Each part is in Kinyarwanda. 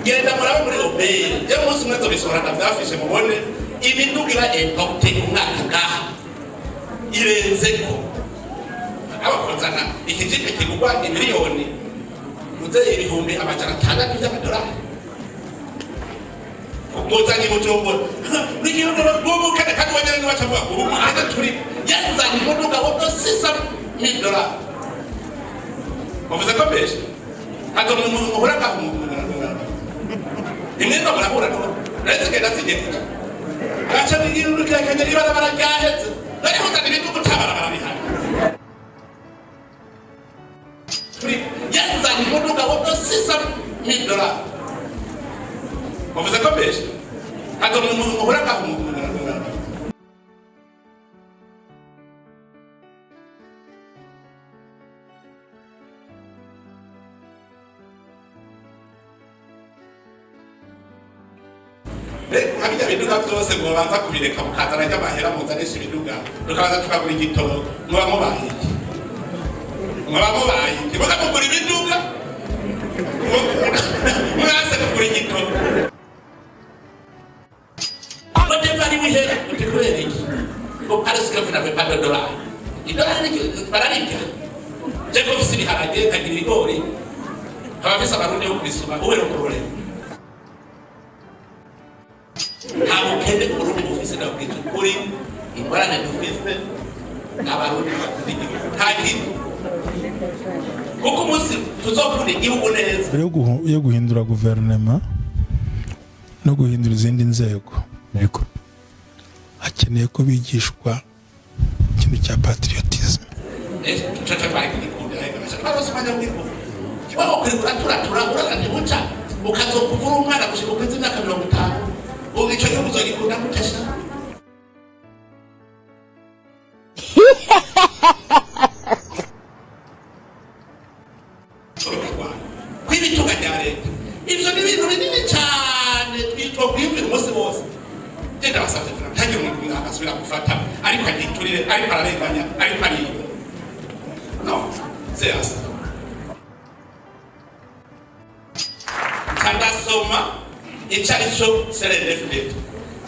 genda murabe muri obeye je munsi mwe zobisohora byafishe mubone imidugira impacte umwaka ngaha irenzeko abakozana ikijipe kigugwa miliyoni muze ibihumbi amajana 6 by'amadolari muzanye mutombo niyo bobo kada kadwanyana n'abacavuga ubu aka turi yazanye imodoka wo $600,000 bavuze ko beshe hato mu uhora imwe ndo barahura no retse kenda tsigeti acha bigiru n'ukakanya ibara baragahetse bari hutana ibintu gutabara barabihana turi yazanye imodoka wo $600,000 bavuze ko beshe hato mu uhora habita biduga byose ngo banza kubireka mukazana ry'amahera muzanisha ibiduga rukabanza tukagura igitoro muba mubaye kibaza kugura ibiduga murase kugura igitoro abaje bari wihera utekurere iki ngo parasika fina pe $1 idolari bararika je ko bisi biharage kagira igori abafisa abarundi yo kubisuma uwe rokorore abo kende kurundi ofisi na ubwitu kuri ingorane dufise n'abarundi taki kuko musi tuzokunda igihugu neza yo guhindura guverinoma no guhindura izindi nzego yego hakeneye ko bigishwa ikintu cya patriotisme ukazokuvura umwana gushika ukwezi imyaka 50 ubu icyo gihugu uzogikunda gutesha kw'ibitunga bya leta ivyo ni ibintu binini cyane twitwa kwiyumvira umunsi wose genda basabye ntagire umuntu akasubira gufata ariko agiturire ariko ararenganya ariko ariyo no serious kandasoma icarico seredefinite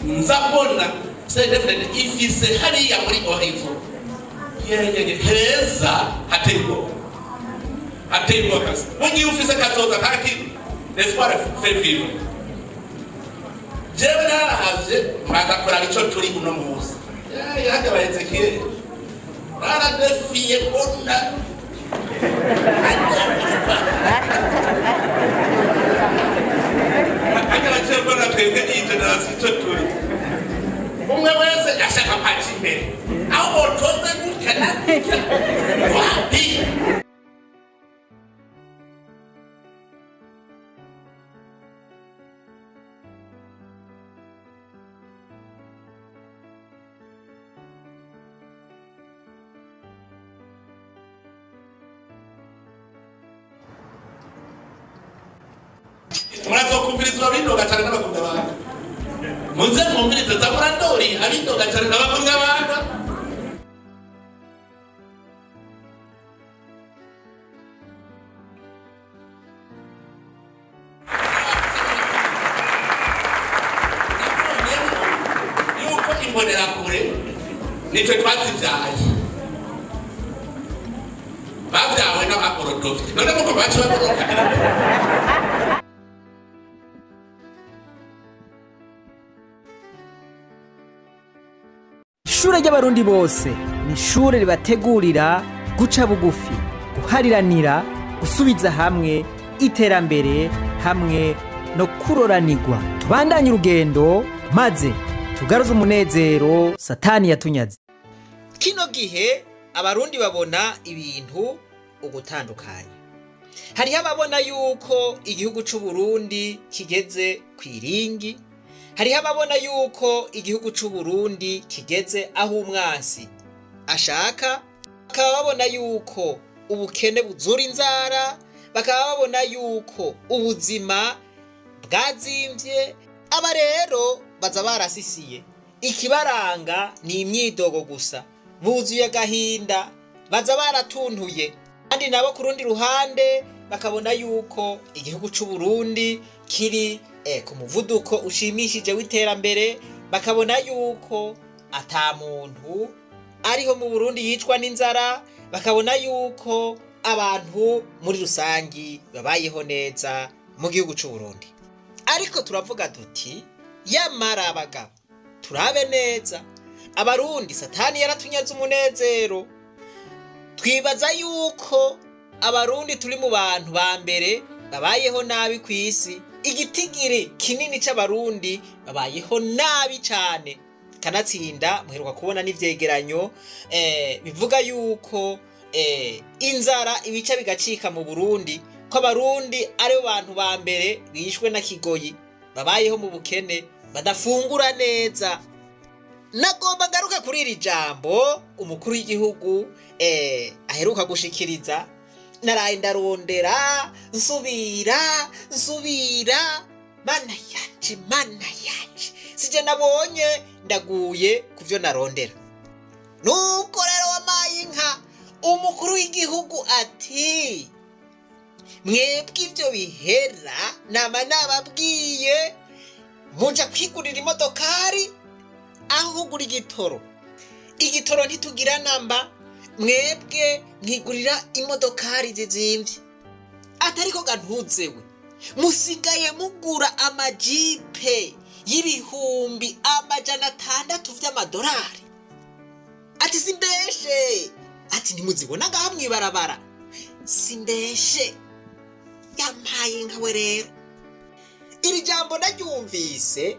nzabona seredefinite ifise hariya muri orizo yeye heza hatego kasi mugiye ufise kazoza kaki l'espoir fait vivre jewe narahaje bagakora ico turi uno munsi yaje bahezekiye baradefiye bona akabacebona twebwe international ico turi umwe wese ashaka pati imbere aho botoza gukana wapi murazokumvirizwa bidoga cyane n'abakunda abantu muze mwumvirize za murandori abidoga cyane n'abakunda abantu yuko imbonera kure nitwe twazivyaye bavyawe n'abakorodofite none muko bacu bakoroka Ishure ry'abarundi bose ni ishure ribategurira guca bugufi, guhariranira, gusubiza hamwe, iterambere hamwe no kuroranirwa. Tubandanye urugendo maze tugaruze umunezero Satani yatunyaze. Kino gihe abarundi babona ibintu ugutandukanye. Hariho ababona yuko igihugu c'u Burundi kigeze kwiringi. Hariho ababona yuko igihugu c'u Burundi kigeze aho umwansi ashaka, bakaba babona yuko ubukene buzura inzara, bakaba babona yuko ubuzima bwazimvye. Aba rero baza barasisiye, ikibaranga ni imyidogo gusa, buzuye agahinda, baza baratuntuye. Kandi nabo ku rundi ruhande bakabona yuko igihugu c'u Burundi kiri ku muvuduko ushimishije w'iterambere, bakabona yuko ata muntu ariho mu Burundi yicwa n'inzara, bakabona yuko abantu muri rusangi babayeho neza mu gihugu c'u Burundi. Ariko turavuga duti yamara abagabo turabe neza, abarundi satani yaratunyaze umunezero. Twibaza yuko abarundi turi mu bantu ba mbere babayeho nabi ku isi. Igitigiri kinini c'abarundi babayeho nabi cane, kanatsinda muheruka kubona n'ivyegeranyo bivuga yuko inzara ibica bigacika mu Burundi, ko abarundi ari bo bantu ba mbere bishwe na kigoyi, babayeho mu bukene, badafungura neza. Nagomba ngaruka kuri iri jambo umukuru w'igihugu aheruka gushikiriza. Naraye ndarondera nsubira mana yanje sije nabonye ndaguye kuvyo narondera. Nuko rero wamaye inka umukuru w'igihugu ati mwebwe ivyo bihera nama nababwiye muja kwigurira imodokari aho kugura igitoro ntitugira namba, mwebwe mwigurira imodokari zizimvye. Atariko gantuzewe musigaye mugura amajipe y'ibihumbi 600 vy'amadolari. Ati simbeshe, ati ntimuzibona ngaha mwibarabara, simbeshe. Yampaye nkawe rero. Iri jambo naryumvise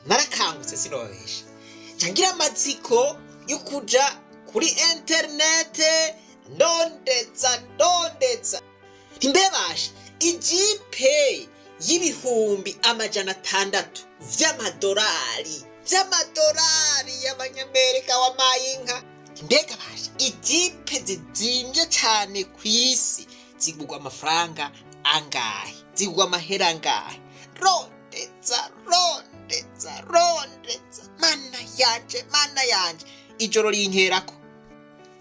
narakangutse sinobesha, ngira amatsiko yo kuja kuri interinete ndondetsa. Imbebasha ijipe y'ibihumbi 600 vy'amadolari y'abanyamerika wamaye inka. Mbega basha ijipe zizimvye cane kw'isi zigurwa amafaranga angahe, zigurwa amahera angahe? Rondetsa mana yanje ijoro rinkerako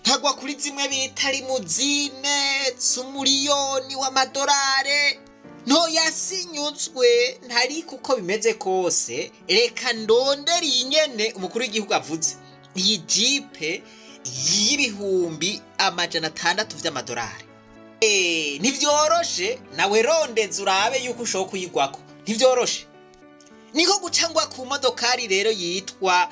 nkagwa kuri zimwe bita limuzine z'umuriyoni w'amadolari. Ntoyasinyutswe ntari kuko bimeze kose, reka ndondera iyi nyene umukuru w'igihugu avuze, iyi jipe y'ibihumbi 600 vy'amadolari. Ntivyoroshe, nawe rondeza urabe yuko ushobora kuyigwako, ntivyoroshe. Niko gucangwa ku modokari rero yitwa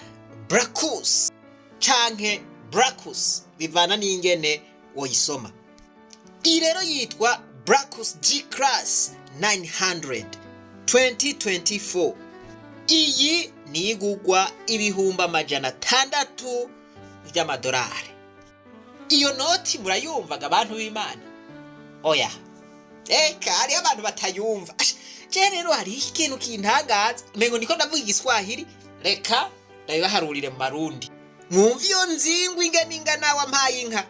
Bracus canke Bracus, bivana n'ingene woyisoma. Iyi rero yitwa Bracus G-Class 900 2024. Iyi ni igugwa ibihumbi 600 vy'amadolari. Iyo noti murayumvaga abantu b'Imana? Oya, eka hari abantu batayumva. Je rero hari ikintu kintagaza, mengo niko ndavuga igiswahili, reka ndabibaharurire mu Marundi. Mwumva iyo nzingwa ingana wampaye inka.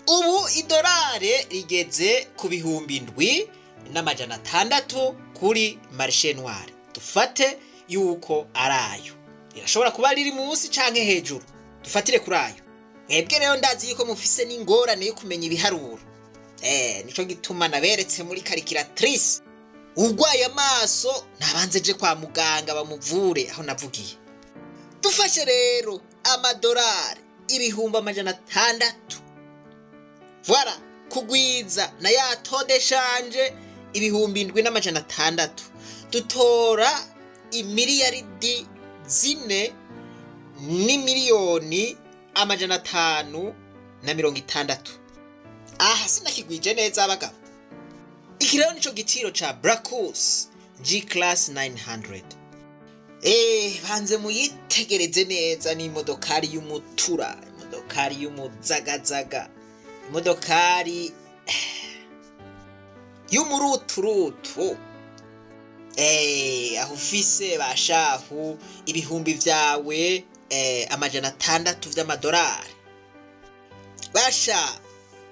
Ubu idolari rigeze ku bihumbi 7,600 kuri marché noir. Dufate yuko arayo. Irashobora kuba riri munsi canke hejuru. Dufatire kuri ayo. Mwebwe rero ndazi yuko mufise n'ingorane yo kumenya ibiharuro. Nico gituma naberetse muri calculatrice. Ugwaye amaso nabanzeje kwa muganga bamuvure aho navugiye. Dufashe rero amadolari ibihumbi 600. Voilà, kugwiza na ya tode shanje ibihumbi 7,600. Dutora imiliyaridi 4 n'imiliyoni 560. Aha sinakigwije neza abagabo. Iki rero nico giciro ca Bracus G-Class 900. Banze muyitegereze neza, ni imodokari y'umutura, imodokari y'umuzagazaga, imodokari y'umuruturutu. Aho ufise bashahu ibihumbi vyawe 600 vy'amadolari. Basha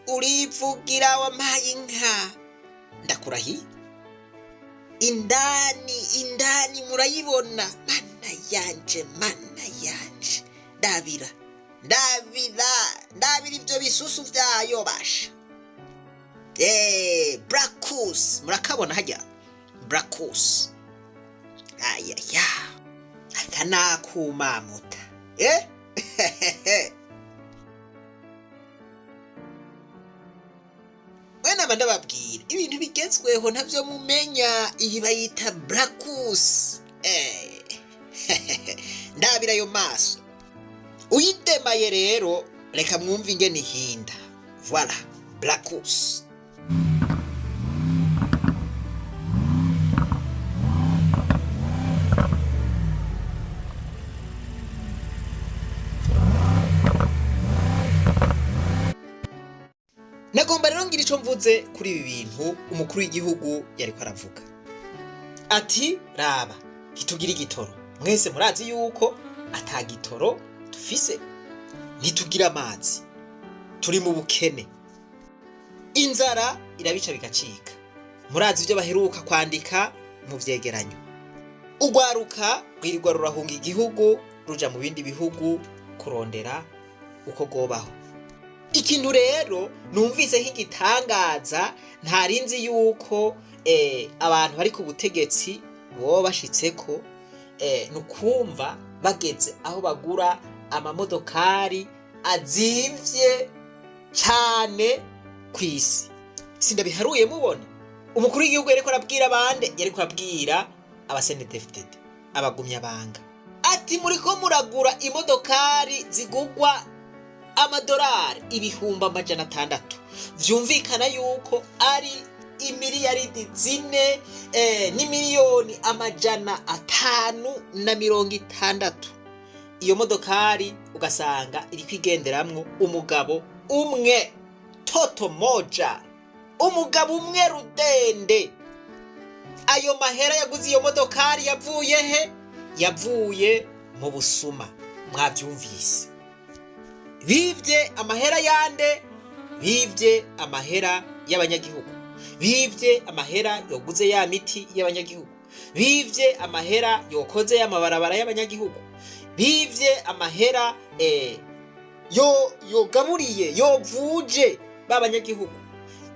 urivugira wampaye inka, ndakurahi. Indani murayibona, mana yanje. Ndabira ivyo bisusu vyayo basha. Bracus murakabona hajya Bracus ayaya aka nakumamuta wena bandababwira ibintu bigezweho ntavyo mumenya iyi bayita Bracus ndabira yo maso uyidemaye rero reka mwumve ingene ihinda voilà Bracus nagomba rero ngira ico mvuze kuri ibi bintu umukuru w'igihugu yariko aravuga ati raba ntitugira igitoro mwese murazi yuko atagitoro dufise ntitugira amazi turi mu bukene inzara irabica bigacika murazi ibyo baheruka kwandika mu vyegeranyo ugwaruka rwirirwa rurahunga igihugu ruja mu bindi bihugu kurondera uko gobaho ikintu rero numvise nk'igitangaza ntarinzi yuko abantu bari ku butegetsi bo bashitseko nukumva bageze aho bagura amamodokari azimvye cyane kwisi sindabiharuye mubona umukuru w'igihugu yariko arabwira abande yariko arabwira abasenedefted abagumya banga ati muriko muragura imodokari zigugwa amadolari ibihumbi 600 vyumvikana yuko ari imiliyaridi 4 n'imiliyoni 560 iyo modokari ugasanga iri kwigenderamwo umugabo umwe toto moja umugabo umwe rudende ayo mahera yaguze iyo modokari yavuye he yavuye mu busuma mwavyumvise bivye amahera yande bivye amahera y'abanyagihugu bivye amahera yoguze ya miti y'abanyagihugu bivye amahera yokoze y'amabarabara y'abanyagihugu bivye amahera yogaburiye yovuje b'abanyagihugu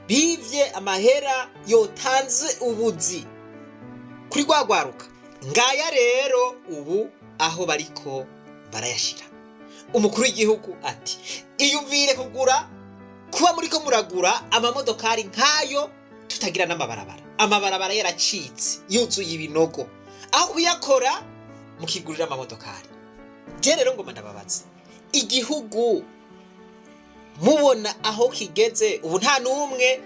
bivye amahera yotanze ubuzi kuri gwagwaruka ngaya rero ubu aho bariko barayashira umukuru w'igihugu ati iyumvire kugura kuba muriko muragura amamodokari nkayo tutagira n'amabarabara amabarabara yaracitse yuzuye ibinogo aho kuyakora mukigurira amamodokari je rero ngoma ndababaza igihugu mubona aho kigeze ubu nta numwe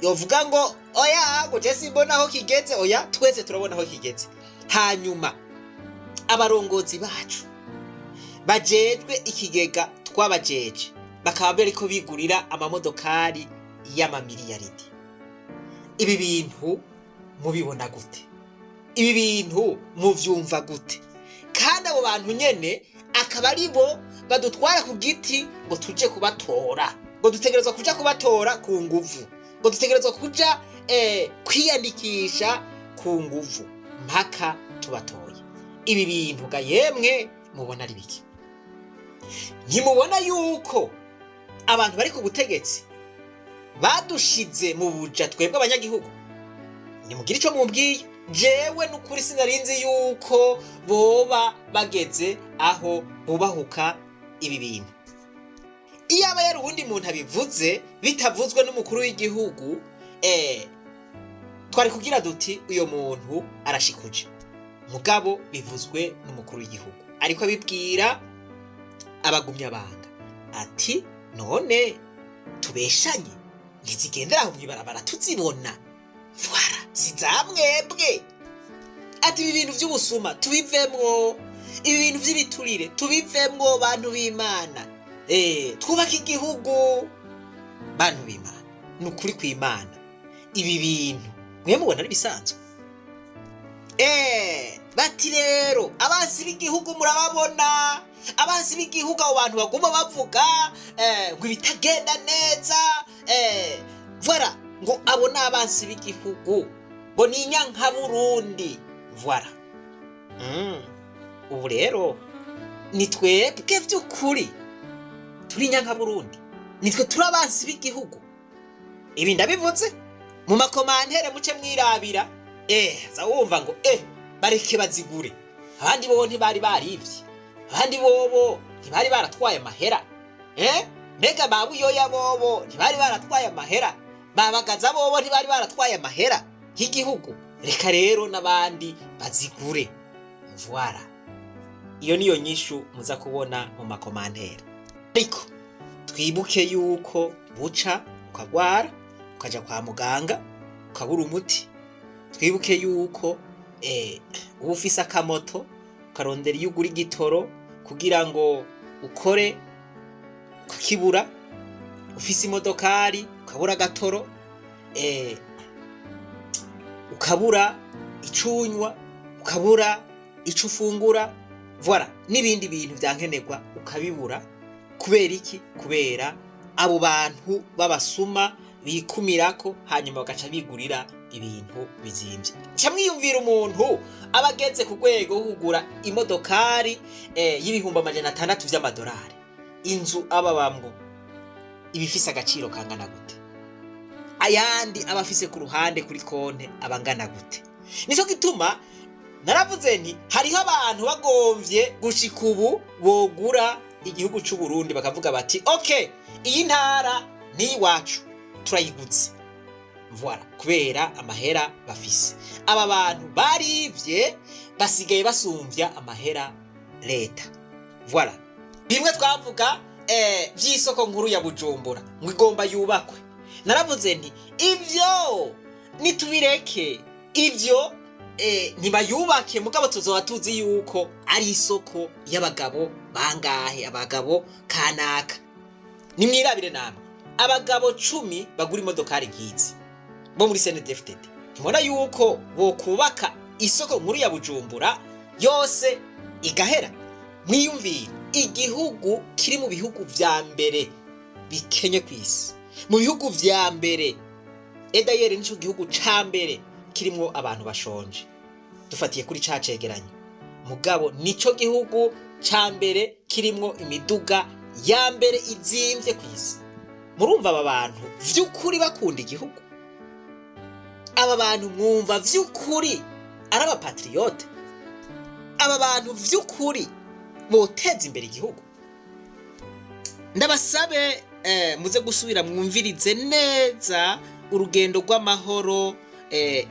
yovuga ngo oya ngo je simbona aho kigeze oya twese turabona aho kigeze hanyuma abarongozi bacu bajejwe ikigega twabajeje bakaba bariko bigurira amamodokari y'amamiliyaridi ibi bintu mubibona gute ibi bintu muvyumva gute kandi abo bantu nyene akaba aribo badutwara ku giti ngo tuje kubatora ngo dutegerezwa kuja kubatora ku nguvu ngo dutegerezwa kuja kwiyandikisha ku nguvu mpaka tubatoye ibi bintu ga yemwe mubona ari biki ntimubona yuko abantu bari ku butegetsi badushize mu buja twebwe abanyagihugu nimugira ico mumbwiye jewe nukuri sinarinzi yuko boba bageze aho bubahuka ibi bintu iyo aba yari uwundi muntu abivuze bitavuzwe n'umukuru w'igihugu twari kugira duti uyo muntu arashikuje mugabo bivuzwe n'umukuru w'igihugu ariko abibwira abagumya banga ati none tubeshanye ntizigendera aho mwibarabara tuzibona vwara sizamwebwe ati ibi bintu by'ubusuma tubivemwo ibi bintu by'ibiturire tubivemwo bantu b'Imana twubaka igihugu bantu b'Imana nukuri kw'Imana ibi bintu mwe mubona ari bisanzwe bati rero abansi b'igihugu murababona abansi b'igihugu abo bantu baguma bavuga ngo ibitagenda neza voilà ngo abo n'abansi b'igihugu ngo ni inyanka Burundi voilà ubu rero ni twebwe by'ukuri turi inyanka Burundi nitwe turi abansi b'igihugu ibi ndabivuze mu makomantere muce mwirabira za wumva ngo bareke bazigure. Abandi bobo ntibari barivye, abandi bobo ntibari baratwaye amahera. Mbega babuyoya bobo ntibari baratwaye amahera, babagaza bobo ntibari baratwaye amahera y'igihugu. Reka rero n'abandi bazigure. Voilà, iyo niyo nyishu muza kubona mu makomantere. Ariko twibuke yuko buca ukagwara ukaja kwa muganga ukabura umuti. Twibuke yuko uba ufise akamoto ukarondera iyo ugura igitoro kugira ngo ukore ukakibura, ufise imodokari ukabura agatoro, ukabura icunywa, ukabura ico ufungura, voilà, n'ibindi bintu vyankenerwa ukabibura. Kubera iki? Kubera abo bantu babasuma bikumirako hanyuma bagaca bigurira ibintu bizimvye. Ca mwiyumvira umuntu abageze ku rwego kugura imodokari y'ibihumbi 600 vy'amadolari, inzu ababamwo ibifise agaciro kangana gute, ayandi abafise ku ruhande kuri konte abangana gute. Nico gituma naravuze nti hariho abantu bagomvye gushika ubu bogura igihugu c'u Burundi bakavuga bati okay, iyi ntara ni iwacu turayiguze. Voilà, kubera amahera bafise. Aba bantu barivye basigaye basumvya amahera leta. Voilà, bimwe twavuga vy'isoko nkuru ya Bujumbura ngo igomba yubakwe. Naravuze nti ivyo nitubireke, ivyo ntibayubake, mugabo tuzoba tuzi yuko ari isoko y'abagabo bangahe, abagabo kanaka. Nimwirabire namwe abagabo 10 bagura imodokari nkizi bo muri CNDD-FDD. Ntibona yuko bokubaka isoko nkuru ya Bujumbura yose igahera? Mwiyumvire, igihugu kiri mu bihugu vya mbere bikenye kwisi, mu bihugu vya mbere edayere nico gihugu ca mbere kirimwo abantu bashonje, dufatiye kuri cacegeranyo. Mugabo nico gihugu ca mbere kirimwo imiduga ya mbere izimvye kwisi. Murumva aba bantu vy'ukuri bakunda igihugu? Aba bantu mwumva vy'ukuri ari abapatriote? Aba bantu vy'ukuri boteza imbere igihugu? Ndabasabe muze gusubira mwumvirize neza urugendo rw'amahoro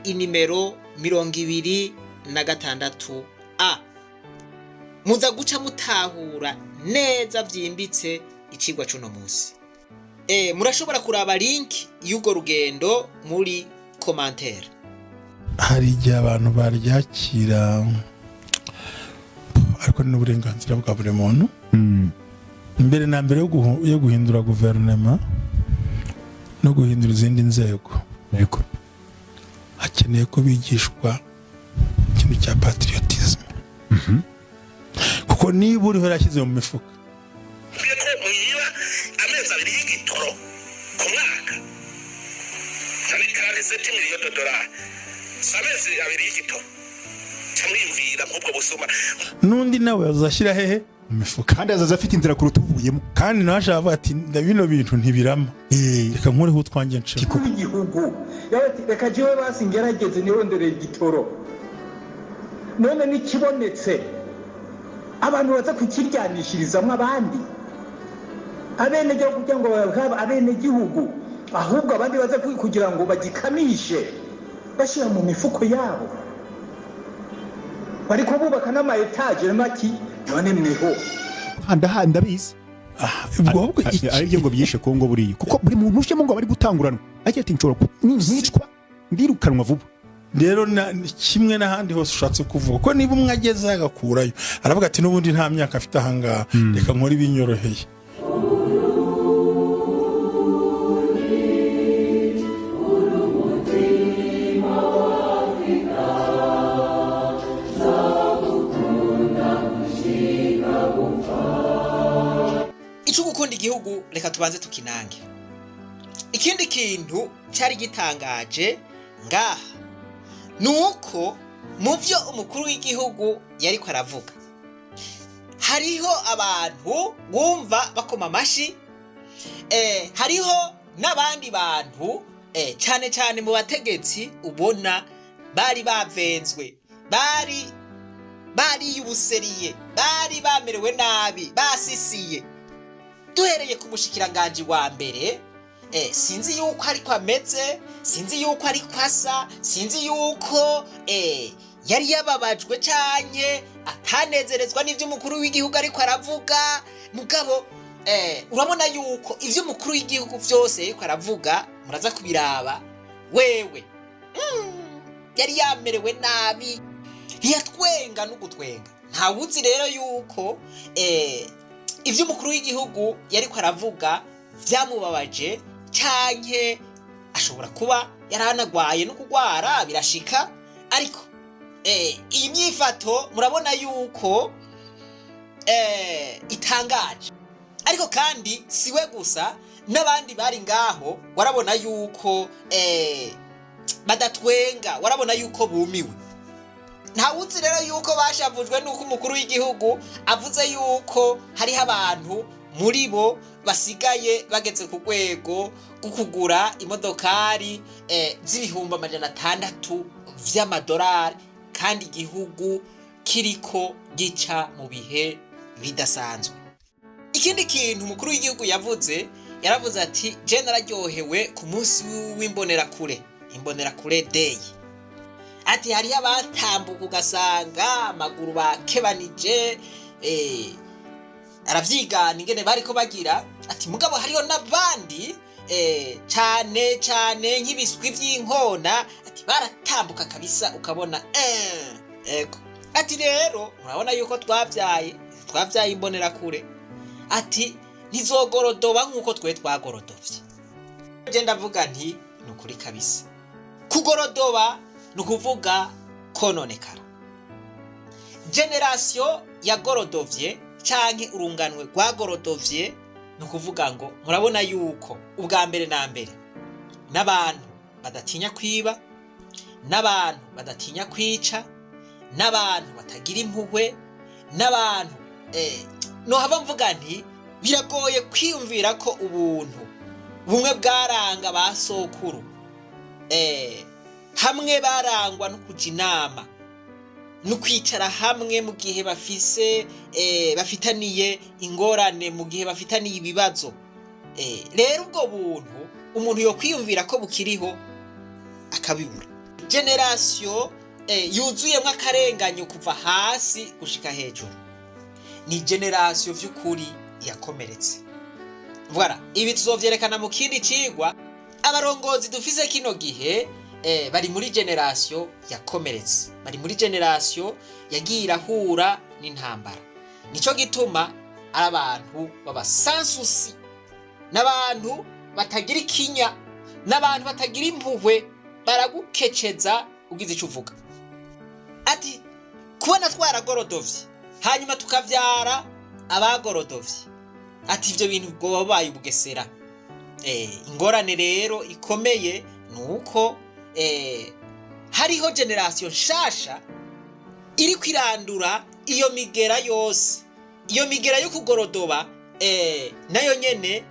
inimero 26A. Muza guca mutahura neza vyimbitse icigwa cuno musi. Murashobora kuraba link y'ugo rugendo muri commentaire. Hari igihe abantu baryakira ariko n'uburenganzira bwa buri muntu. Mbere na mbere yo guhindura guverinoma no guhindura izindi nzego, yego hakeneye ko bigishwa ikintu cya patriotism. Kuko niba uriho yarashyize mu mifuka muyiba amezi 2 y'igitoro ku mwaka cyane kandi $7 miliyoni amezi 2 y'igitoro, cyamwimvira nk'ubwo busuma. Nundi nawe azashyira hehe mu mifuka, kandi azaza afite inzira kuruta uvuyemo, kandi nawe ashaka ati ndabino bintu ntibirama, reka nkuriho utwanjye nce igihugu yabati reka jewe basingerageze nirondere igitoro, none nikibonetse abantu baza kukiryanishirizamwe abandi abene gihugu kugira ngo bakaba abene gihugu, ahubwo abandi baza kugira ngo bagikamishe bashira mu mifuko yabo. Bari kububaka n'ama etage maki none mweho handa bizi ubwo ari ngo byishe Kongo buriye, kuko buri muntu ushemo ngo bari gutangurana agiye ati nshobora nicwa ndirukanwa vuba. Rero kimwe n'ahandi hose ushatse kuvuga ko niba umwe ageze agakurayo aravuga ati n'ubundi nta myaka afite ahangaha, reka nkore ibinyoroheye. Ico gukunda igihugu reka tubanze tukinange. Ikindi kintu cyari gitangaje ngaha nuko mu byo umukuru w'igihugu yari ko aravuga hariho abantu bumva bakoma amashi, hariho n'abandi bantu cyane cyane mu bategetsi ubona bari bavenzwe, bari ubuseriye, bari bamerewe nabi, basisiye. Duhereye ku mushikiranganje wa mbere, sinzi yuko ariko ameze, sinzi yuko ariko asa, sinzi yuko yari yababajwe canke atanezerezwa n'ivyo umukuru w'igihugu ariko aravuga. Mugabo urabona yuko ivyo umukuru w'igihugu vyose ariko aravuga muraza kubiraba, wewe yari yamerewe nabi, ntiyatwenga n'ugutwenga. Ntawuzi rero yuko ivyo umukuru w'igihugu yariko aravuga vyamubabaje canke ashobora kuba yaranagwaye no kugwara, birashika. Ariko iyi myifato murabona yuko itangaje. Ariko kandi siwe gusa, n'abandi bari ngaho warabona yuko badatwenga, warabona yuko bumiwe. Ntawuzi rero yuko bashavujwe nuko umukuru w'igihugu avuze yuko hariho abantu muri bo basigaye bageze ku rwego rwo kugura imodokari z'ibihumbi 600 vy'amadolari, kandi igihugu kiriko gica mu bihe bidasanzwe. Ikindi kintu umukuru w'igihugu yaravuze ati je nararyohewe ku munsi w'imbonerakure, imbonerakure day. Ati hari abatambuka ugasanga amaguru bakebanije, aravyigana ingene bariko bagira. Ati mugabo hariho n'abandi cane nk'ibiswi vy'inkona, ati baratambuka kabisa ukabona ego. Ati rero murabona yuko twavyaye imbonerakure. Ati ntizogorodoba nk'uko twe twagorodovye. Je ndavuga nti nukuri kabisa, kugorodoba nukuvuga kononekara. Generation yagorodovye canke urunganwe rwagorodovye nukuvuga ngo murabona yuko ubwa mbere na mbere n'abantu badatinya kwiba, n'abantu badatinya kwica, n'abantu batagira impuhwe, n'abantu no hava mvuga nti biragoye kwiyumvira ko ubuntu bumwe bwaranga basokuru hamwe barangwa no kuja inama no kwicara hamwe mu gihe bafitaniye ingorane, mu gihe bafitaniye ibibazo. Rero ubwo buntu umuntu yo kwiyumvira ko bukiriho akabibura. Generation yuzuyemwe akarenganyo kuva hasi gushika hejuru, ni generation vy'ukuri yakomeretse. Voilà, ibi tuzovyerekana mu kindi cigwa. Abarongozi dufise kino gihe bari muri generation yakomeretse, bari muri generation yagiye irahura n'intambara. Nico gituma ari abantu baba sansusi, n'abantu batagira ikinya, n'abantu batagira impuhwe, baragukeceza ugize ico uvuga. Ati kubona twaragorodovye hanyuma tukavyara abagorodovye, ati ivyo bintu bwo babaye ubugesera. Ingorane rero ikomeye nuko hariho generation shasha iri kwirandura iyo migera yose, iyo migera yo kugorodoba. Nayo nyene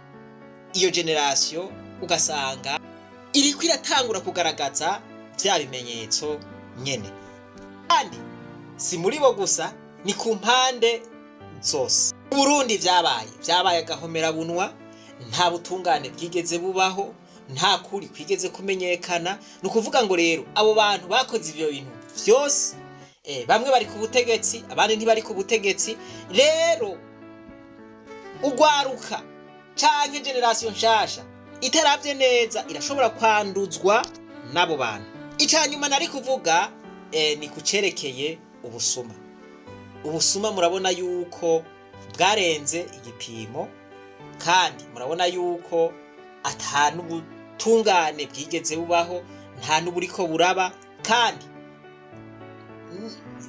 iyo generation ugasanga iri kwiratangura kugaragaza bya bimenyetso nyene. Kandi si muri bo gusa, ni ku mpande zose. Burundi vyabaye agahomera bunwa, nta butungane bwigeze bubaho, nta kuri kwigeze kumenyekana. Nukuvuga ngo rero abo bantu bakoze ivyo bintu vyose, bamwe bari ku butegetsi, abandi ntibari ku butegetsi. Rero ugwaruka canke generation nshasha itaravye neza irashobora kwanduzwa nabo bantu. Icanyuma nari kuvuga ni kucerekeye ubusuma. Ubusuma murabona yuko bwarenze igipimo, kandi murabona yuko atanu butungane bwigeze bubaho, nta nuburiko buraba, kandi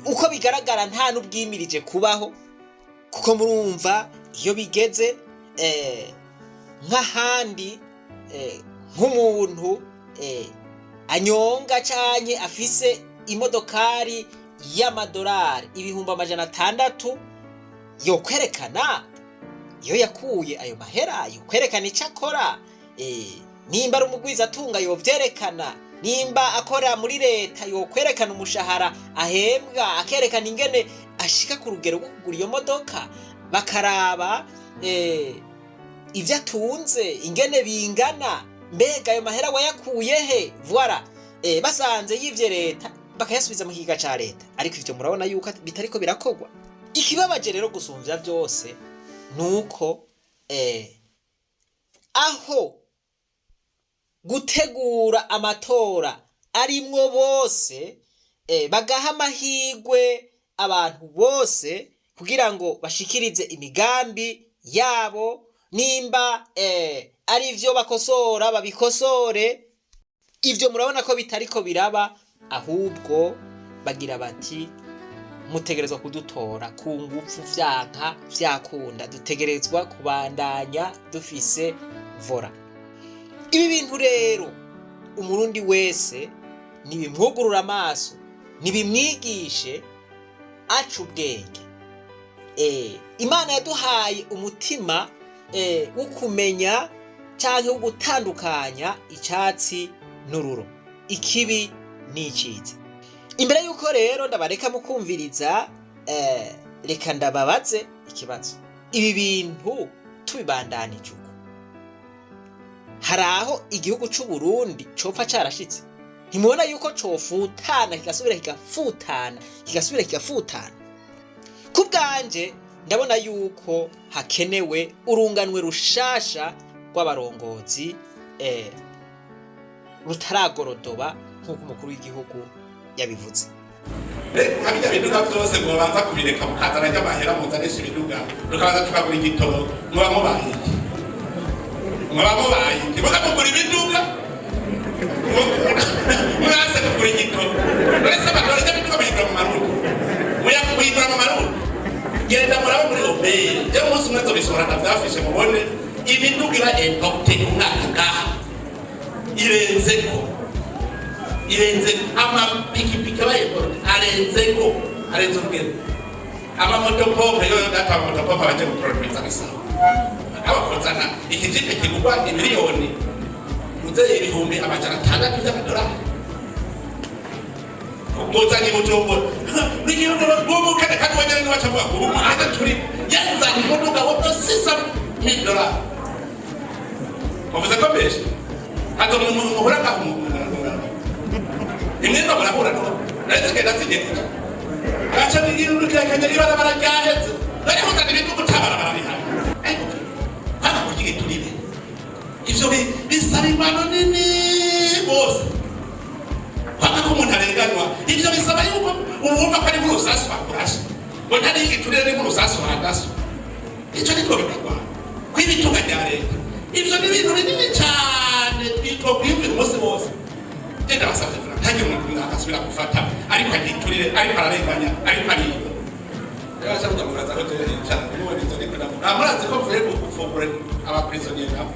uko bigaragara nta nubwimirije kubaho. Kuko murumva iyo bigeze nk'ahandi nk'umuntu anyonga canke afise imodokari y'amadolari 600,000 yo kwerekana iyo yakuye ayo mahera, yo kwerekana icyo akora. nimba ari umugwizatunga yovyerekana, nimba akora muri leta yokwerekana umushahara ahembwa, akerekana ingene ashika ku rugero rwo kugura iyo modoka, bakaraba ivyo atunze ingene bingana, mbega ayo mahera wayakuye he. Voilà, basanze yivye leta bakayasubiza mu kiga ca leta, ariko ivyo murabona yuko bitariko birakogwa. Ikibabaje rero gusumvya byose nuko aho gutegura amatora arimwo bose, bagaha amahirwe abantu bose kugira ngo bashikirize imigambi yabo, nimba ari ivyo bakosora babikosore. Ivyo murabona ko bitariko biraba, ahubwo bagira bati mutegerezwa kudutora ku ngufu, vyanka vyakunda dutegerezwa kubandanya dufise vora. Ibi bintu rero umurundi wese nibimwugurura amaso, nibimwigishe aca ubwenge. Imana yaduhaye umutima wo kumenya canke wo gutandukanya icyatsi n'ururo, ikibi n'iciza. Imbere yuko rero ndabareka mukumviriza, reka ndababaze ikibazo. Ibi bintu tubibandanije uko, hari aho igihugu c'u Burundi copfa carashitse? Ntimubona yuko cofutana kigasubira kigafutana, kigasubira kigafutana? Ku bwanje ndabona yuko hakenewe urunganwe rushasha rw'abarongozi rutaragorodoba nk'uko umukuru w'igihugu yabivuze. Kabijya biduga byose ngo babanza kubireka mukazana ry'amahera muzanisha ibiduga, rukabanza tukagura igitoro, muba mubaye muba mugura ibiduga, murase kugura igitoro. Uretse abantu barya ibiduga bihindura mu marundi, muyakuhindura mu marundi. Genda murabe muri obere, je umunsi umwe nzobishobora ndavyafishe mubone ibidugira impacte umwaka ngaha irenze amapikipiki arenze ubwenge. Amamotopompe yo data amamotopompe baje guproduza bisaba abakozana ikijipe kigurwa miliyoni muze ibihumbi amajana 600 by'amadolari. Muzanye mutumbo nigiye bobo kana katwanyana ni bachavuga ubu ata turi yanzanye imodoka wo $600,000. Muvuze ko beshe hato muhura ka imwenda barahura no ndetse kenda tsigete acha bigiru kanya libara barajaheze nari huzana ibintu gutabara barabihana hano kugiye turire ivyo bisaba imano nini bose baka ko umuntu arenganwa. Ivyo bisaba yuko ubumva ko ari mu rusasu bakurashe ngo ntari igiturire ni mu rusasu hagase. Ico niko bikagwa kwibitunga rya leta. Ivyo ni ibintu binini cyane twitwa kwimvira umunsi wose. Tenda basabye ntajye umuntu akasubira gufata ariko agiturire ariko ararenganya ariko ari yaje kuguraza hotel cyane niwe nizo niko ndavuga. Amurazi ko vuye gufungura aba prisonniers nabo.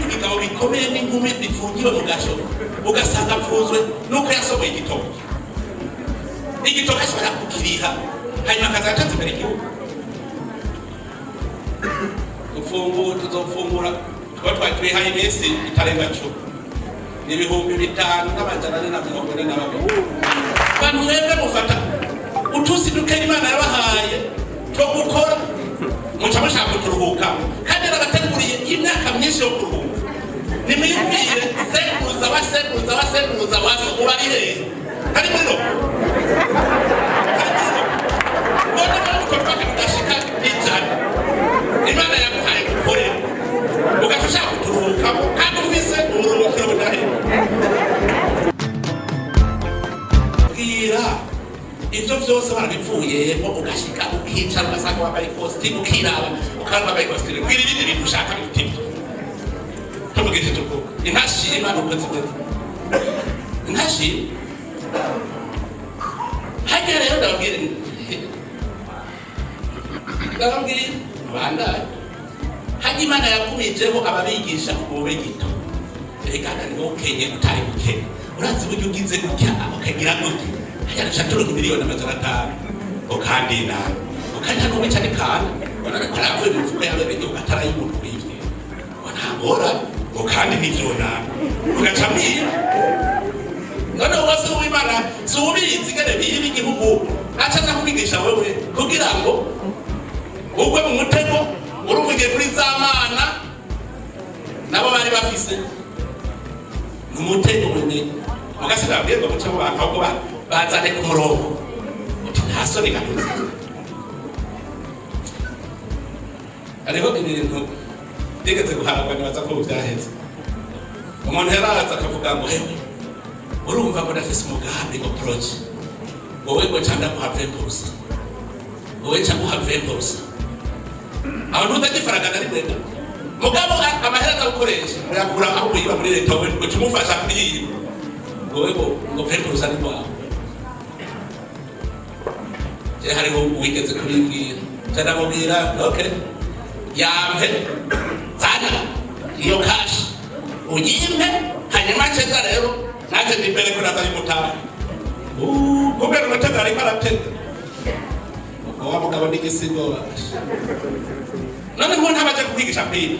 Ibigabo bikomeye n'ingume bifungiwe mu gasho ugasanga apfunzwe nuko yasohoye igitoki ashobora kukiriha hanyuma akazatanze imbere igihugu. Tuzofungura tuba twihaye iminsi itarenga 10 n'ibihumbi 5,442. Bantu mwebwe mufata utusi duke Imana yabahaye two gukora muca mushaka kuturuhuka kandi nagateguriye imyaka myinshi yo kuruhuka. Nimwibwire sekuruza waso ubarihe ari muri no bona ko bakadashika ijana Imana yaguhaye gukore ugashaka kuturuhuka kandi ufise uruhukiro budahe. Bwira ivyo vyose barabipfuyemo ugashika ukicara ugasanga wambaye costume ukiraba ukaba wambaye costume bwira ibindi bintu ushaka bitimye tubugije tuko intashima nukoze intashima hajya rero ndabwira banda hajya Imana yakumijeho ababigisha ubube gito reka ndariho Kenya utari mukene urazi buryo ugize gutya ukagira gute hajya nshaturuka miliyoni 500 ukandina ukajya no bicane kana Aravuye mu fuko yawe n'igihugu atarayibona kwivye ntabora ukandi nivyona ugacamira none wose w'Imana subizi gane biri igihugu acaza kubigisha wewe kugira ngo ugwe mu mutego uruvuge kuri zamana nabo bari bafise umutego munini ugasira bwego guca mu bantu ahubwo bazane ku murongo uti ntasoni ganuza ariho ibintu bigeze guhabwa nibaza ko byaheze umuntu yaraza akavuga ngo hewe urumva ko ndafise umugambi ngo project wowe ngo cyanda guha 20% wowe cyangwa guha 20% abantu utagifaranga nari mwenda mugabo amahera azagukoresha muyakura aho kuyiba muri leta wowe ngo tumufasha kuri iyi wowe ngo 20% ni kwawe hariho wigeze kuribwira cyane mubwira okay yampe zana iyo cash uyimpe hanyuma ceza rero naje ndibere ko natari mutara kubera umutega ariko aratega uwa mugabo n'igisigo none ngo ntabaje kwigisha pili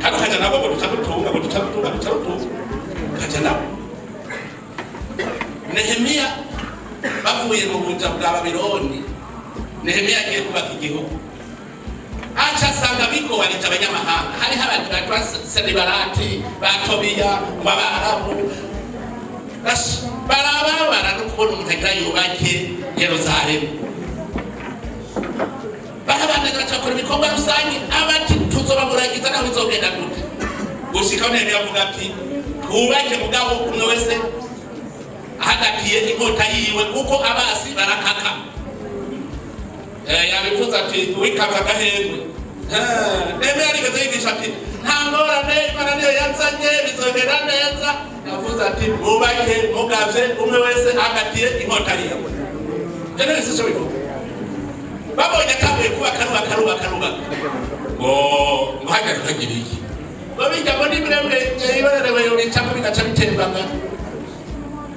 kandi kaja nabo ngo tutabutunga kaja nabo Nehemia bavuye mu buja bwa Babiloni Nehemia agiye kubaka igihugu acha sanga biko walita abanyamahanga hari abantu batwa Senibalati batobiya babarabu barabara no kubona umuntu agira yubake Yerusalemu barabana n'abakora ibikorwa rusange abati tuzobamuragiza naho bizogenda gute gushika Nehemia avuga ati twubake mugabo umwe wese hagatiye inkota yiwe kuko abasi barakaka yabivuze ati wikaza gahengwe Nehemia arigeze yigisha ati ntangorane Imana niyo yazanye bizogenda neza yavuze ati mubake mugavye umwe wese hagatiye inkota yiwe none sicyo bivuga babonye kabuye kuba karuba ngo muhagarika kagira iki babijya ngo nibiremwe ibarerewe yo bicako bigaca bitembanga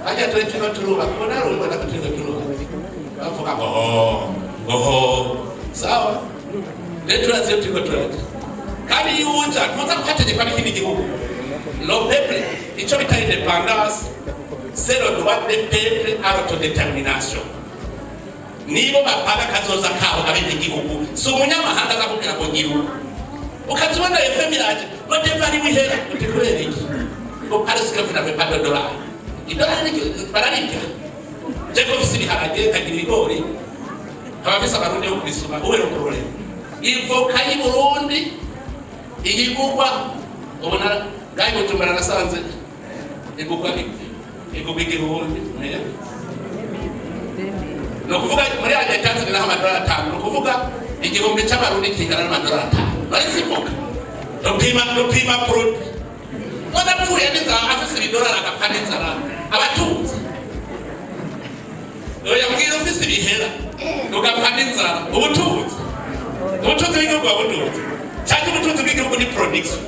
ajya turekino turuba kubona rumwe na kuturekino turuba bavuga ngo sawa letu la zetu iko turekino kandi yuja tuza kuhategekwa n'ikindi gihugu le peuple ico bita independance c'est le droit des peuples à l'autodétermination nibo bapaga kazoza kabo abindi gihugu so umunyamahanga azakubwira ngo ngiru ukazibona efemiraje note bari wihera utikubera iki ngo Paris que vous n'avez pas de dollar idolari bararibya jeko visi biharage kagira ibigori abafise abarundi yo kubisuma uwe no kurore ivoka yi Burundi igugwa ubona gayi gutumbara nasanze igugwa igihumbi no kuvuga muri aya Tanzania na $5 no kuvuga igihumbi cy'abarundi kingana $5 bari simuka no pima product Mwana pfuye neza afise $1 agapana inzara abatunzi yambwira ufise ibihera ugapana inzara ubutunzi bw'igihugu wabutunzi cyangwa ubutunzi bw'igihugu ni production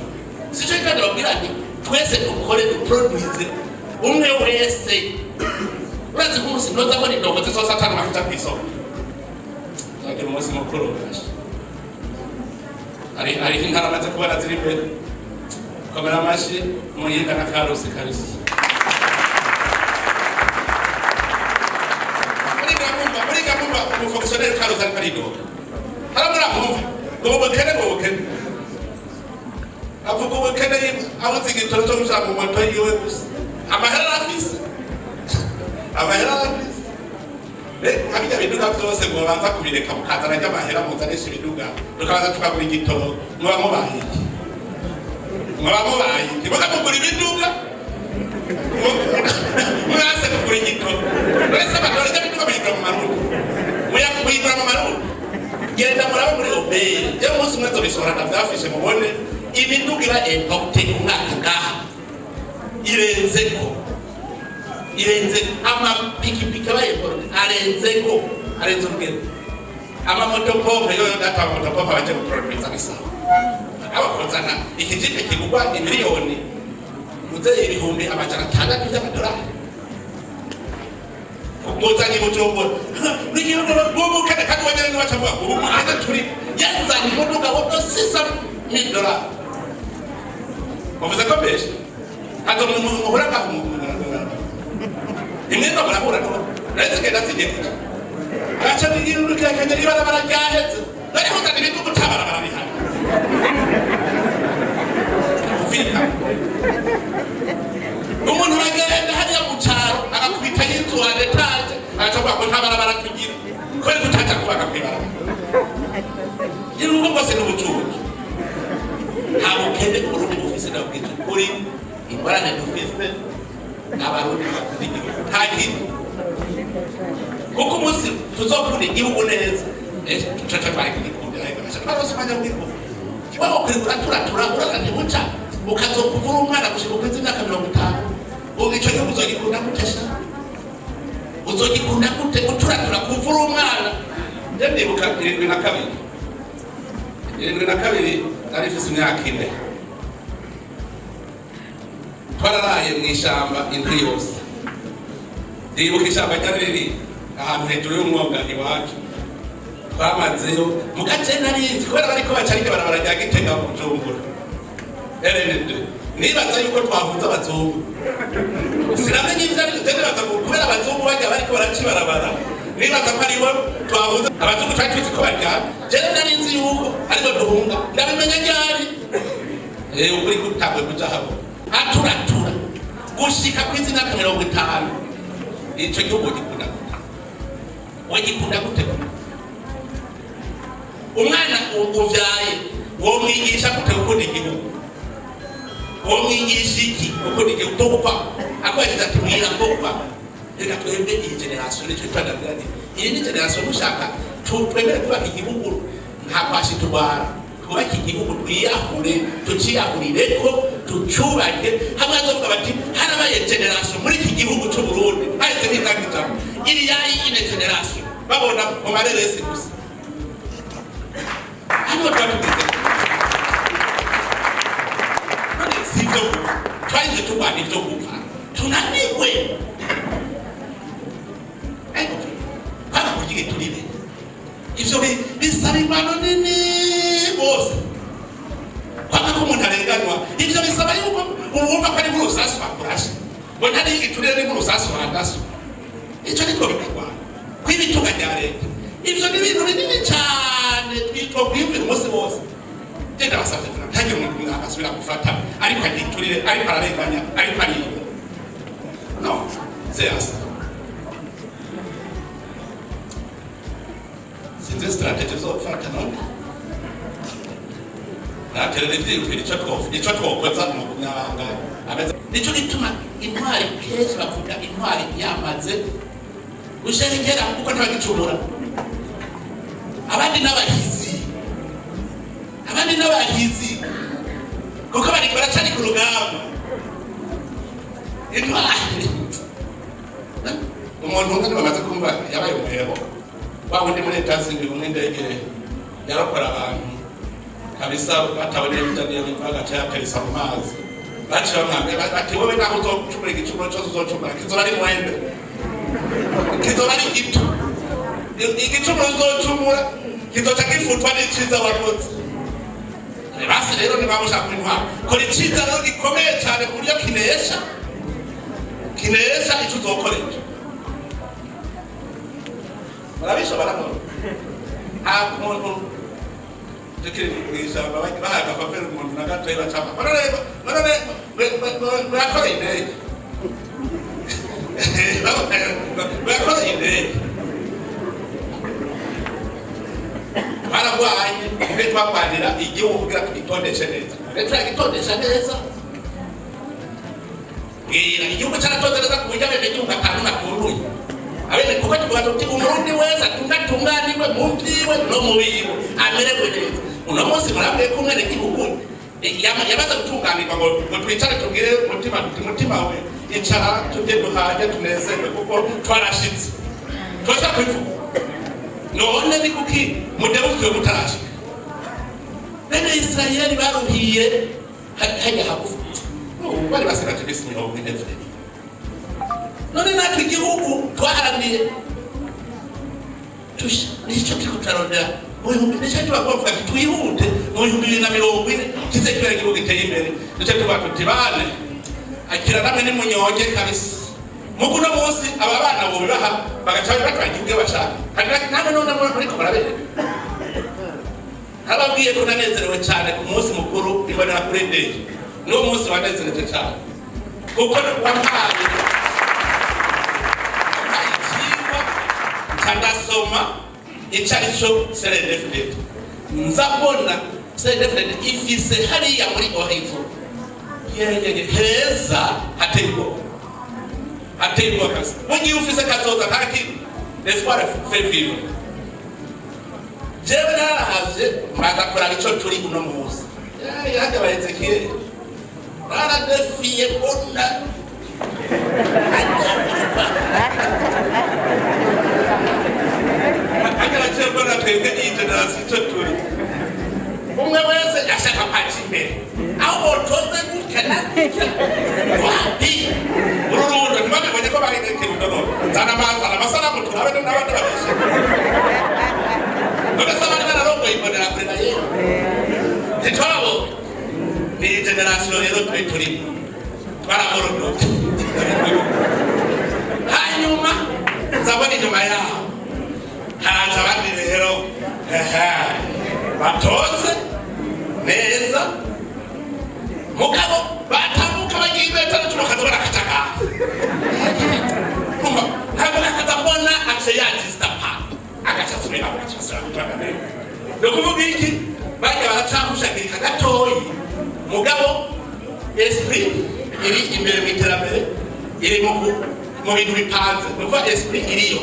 sico kandi babwira nti twese dukore duproduce umwe wese urazi kumunsi noza muri ndongo zose atanu makuta kwisoko ngira umunsi mukuru ari intara maze kubara ziri imbere komera amashi muyinda na karusi kabisa muri gahunda umufonctionnaire karusi ari karido haramura kumva ngo bukene avuga ubukene abuze igitoro cyo gushaka mu moto yiwe gusa amahera afise habijya biduga byose ngo baza kubireka mukazana ry'amahera muzanisha ibiduga tukabaza tukagura igitoro muba mubaye mukamugura ibiduga murase kugura igitoro uretse amadora ry'abiduga muyigura mu marundi muyigura mu marundi genda muraba muri obeye yewe umunsi umwe nzobisohora ndavyafishe mubone imidugira impakte umwaka ngaha irenze ama pikipiki abayekora arenze urugero ama motopompe yo data motopompe baje guproduce abisaba abakozana ikijipe kigugwa miliyoni muze ibihumbi $600 by'amadolari ngozanye Bujumbura nigiye ngo kana kandi wajyana n'abacavuga ubu mugeze turi yazanye imodoka wo $600,000 bavuze ko mbese hazo muhura ka imwenda barahura no retse kenda tsigete acha bigira n'ukakanya ibara baragahetse nari hutana ibintu gutabara barabihana fika umuntu aragenda hariya mu cyaro agakubita y'inzu adetaje agacavuga ko ntabara baratugira kwari gutaca kubaka kwibara irugo bose n'ubucuruzi nta bukende Burundi bufise na bwite kuri ingorane dufise n'abarundi nta kintu kuko umunsi tuzokunda igihugu neza tucaca twari kugikundira twose umwanya w'igihugu wowe ukwirikura turatura uragane buca ukazokuvura umwana gushika ukwezi imyaka 50 ubu ico gihugu uzogikunda gute sha uzogikunda gute uturatura kuvura umwana ndibuka 72 narifise imyaka 4 twararaye mw'ishamba indwi yose ndibuka ishamba ryari ahantu hejuru y'umwonga iwacu twamazeyo mu gace narinzi kubera bariko bacarike barabara rya Gitega mu Bujumbura RND nibaza yuko twahuza abazungu sinamenye ivyo ari kuteneraza kubera abazungu bajya bariko baraci barabara nibaza ko aribo twahuza abazungu twari tuzi ko barya jere narinzi yuko aribo duhunga ndabimenya ryari ukuri gutangwe kuja habo aturatura gushika kw'izina 50 ico gihugu gikunda wagikunda gute umwana uvyaye wo mwigisha gute gukunda igihugu wo mwigisha iki gukunda igihugu tokwa akwageza tumira tokwa reka twebwe iyi generation ni twitandabirane iyi ni generation mushaka twemere kubaka igihugu nta kwashi tubara kubaka igihugu twiyahure tuciyahurireko tucubake hamwe azovuga bati harabaye generation muri iki gihugu cy'u Burundi ahetse n'indagita iri yayi ine generation babona mu mareresi gusa hano twatugize none sivyo twaje tubana ivyo gupfa tunaniwe hano kugira turibe ivyo bisaba imano nini bose kwaka ko umuntu arenganwa ivyo bisaba yuko uwumva ko ari mu rusasu bakurashe ngo ntari igiturire mu rusasu hagaso ico niko bikwa kwibitunga rya leta ivyo ni ibintu binini cyane twitwa kwiyumvira umunsi wose tenda basavye ntagira umuntu akasubira gufata ariko agiturire ariko ararenganya ariko ari no zeyasa sinzi strategy zofata none natererevye ico twokoza mu kunyabanga nico gituma intwari kenshi bavuga intwari yamaze gusherekera kuko ntibagicumura abandi n'abahizi kuko bariko baracari ku rugamba intwari umuntu umwe bamaze kumva yabaye umuhebo wa wundi muri etasi n'indege yarakora abantu kabisa bataboneye bitaniye bivaga cyapelisa mu mazi baciye bamwambye bati wowe naho uzocumura igicumuro cyose uzocumura kizoba ari mwembe kizoba ari gito igicumuro uzocumura kizoca gifutwa n'iciza wakoze basi rero nibamushaka intwaro kora iciza rero gikomeye cyane ku buryo kinesha ico uzokoresha murabishobora none nta muntu tukirishamba bahaga papel umuntu nagatoye bacapa none bakora indege bakora indege baragwanye mbe twakwanira igihugu kugira tugitondeshe neza leta yagitondesha neza igihugu cyaratondeza ku buryo abenegihugu atanu nakunduye abene kuko tuvuga tuti umurundi wese atunganiwe mu vyiwe no mu biwe amererwe neza uno munsi murabwiye ko umwene gihugu yamaze gutunganirwa ngo twicare tubwire umutima we icara tujye duhaje tunezerwe kuko twarashitse twese kwivuga none ni kuki mudebukiwe mutarashika bene Israeli baruhiye hajya hagufu bari baseka tubisi mirongo ine none natwe igihugu twaharaniye nicyo turiko turarondera mu bihumbi nicyo tubavuga ati twihute mu bihumbi 2040 kize kubera igihugu giteye imbere nicyo tuvuga tuti bane akira namwe ni munyonge kabisa mukuno munsi aba bana bo bibaha bagaca batwara igihugu bashaka kandi namwe none muriko barabere ababwiye ko nanezerewe cyane ku munsi mukuru ibonera kuri ndege niwo munsi wanezereje cyane kuko wampaye ndasoma icarico CNDD-FDD nzabona CNDD-FDD ifise hariya muri Ohivo heza hatego kasi mugiye ufise kazoza kaki l'espoir fait vivre jewe narahavye bagakora ico turi uno munsi yagabaye Ezekiel baradefiye bona akaracyekora twebwe generation ico turi umwe wese ashaka kwaca imbere aho botoze gukena wapi ururundo ntibabibonye ko barineke rudono zana amasanamu turabe n'abandi babeshe none se abandi bararongoye imbonera kure na yewe ntitwabo ni generation rero turi twarakorodotse hanyuma nzabona inyuma yaho haraza abandi rero batoze neza mugabo batambuka bagiye imbere turukaza barakataka ntabwo nakaza mbona ace yagistapa agacasubira agacasubira kutagane no kuvuga iki bajya baracahushagirika gatoyi mugabo esprit iri imbere mu iterambere iri mu bintu bipanze nuko esprit iriyo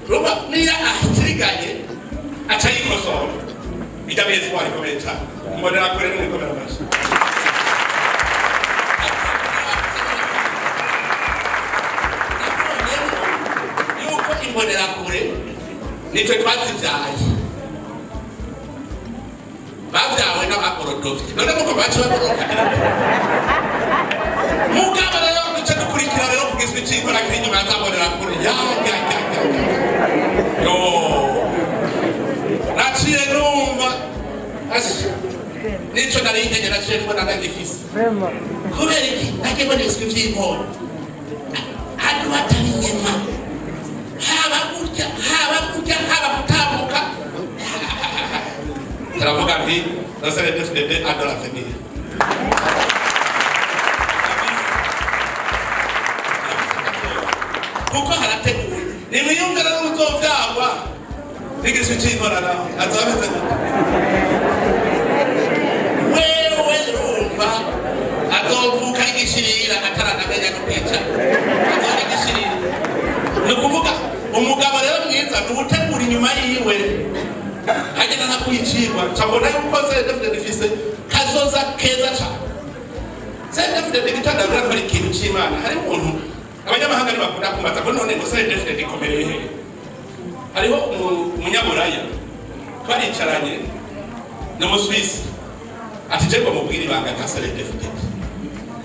Roma niya ahiriganye acha yikosora bijabeze kwa komenta mbonera kure ni komera bashi yuko imbonera kure nitwe twazivyaye bavyawe n'abakorodovye none muko bacu baboroka mugaba rero nico dukurikira rero kugiswe cyikora kiri nyuma azabonera kure ya yo naciye numva nico nari nkenye naciye mbona ndagifise kubera iki nakibona iswi vy'inkoro hadi watari nyema haba kurya gutambuka turavuga nti CNDD-FDD adora venir kuko harateguye nimwiyumvira n'uzovyagwa n'igiswi c'inkorana azabeze wewe rumva azovuka igishirira ataranamenya kwica azoba igishirira ni ukuvuga umugabo rero mwiza nugutegura inyuma yiwe hagenda nta kwicirwa cabona yuko CNDD-FDD ifise kazoza keza cane CNDD-FDD gitandabira ko ari ikintu c'Imana hari umuntu abanyamahanga ntibakunda kumbaza ko none ngo CNDD-FDD ikomereye he hariho umunyaburaya twaricaranye n'umuswisi ati je ngo mubwire ibanga rya CNDD-FDD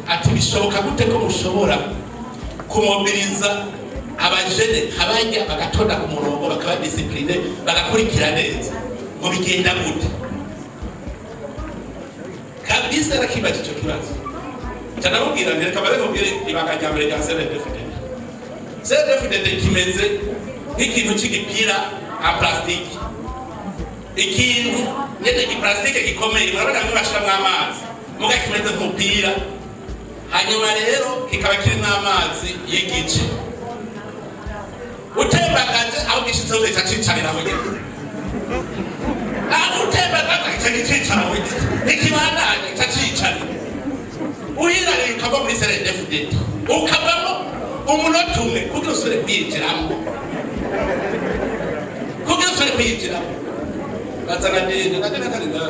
ati bishoboka gute ko mushobora kumobiliza abajene abajya bagatonda ku murongo bakaba discipline bagakurikira neza ngo bigenda gute kabisa rakibaje cyo kibazo tanamubwira ndere kabare mubwire ibanga rya mbere rya CNDD-FDD kimeze nk'ikintu cy'igipira a plastique ikintu nyene plastique gikomeye barabona ngo bashiramo amazi muga kimeze nk'umupira hanyuma rero kikaba kirimo amazi y'igice utembagaje aho gishitse uze cyacicarira aho nyene aho utembagaje cyacicarira aho nyene ikibandanye cyacicarira uhirare ukava muri CNDD-FDD ukavamo umunota umwe kugira usubire kwinjiramo bazana ndende ndagenda karinda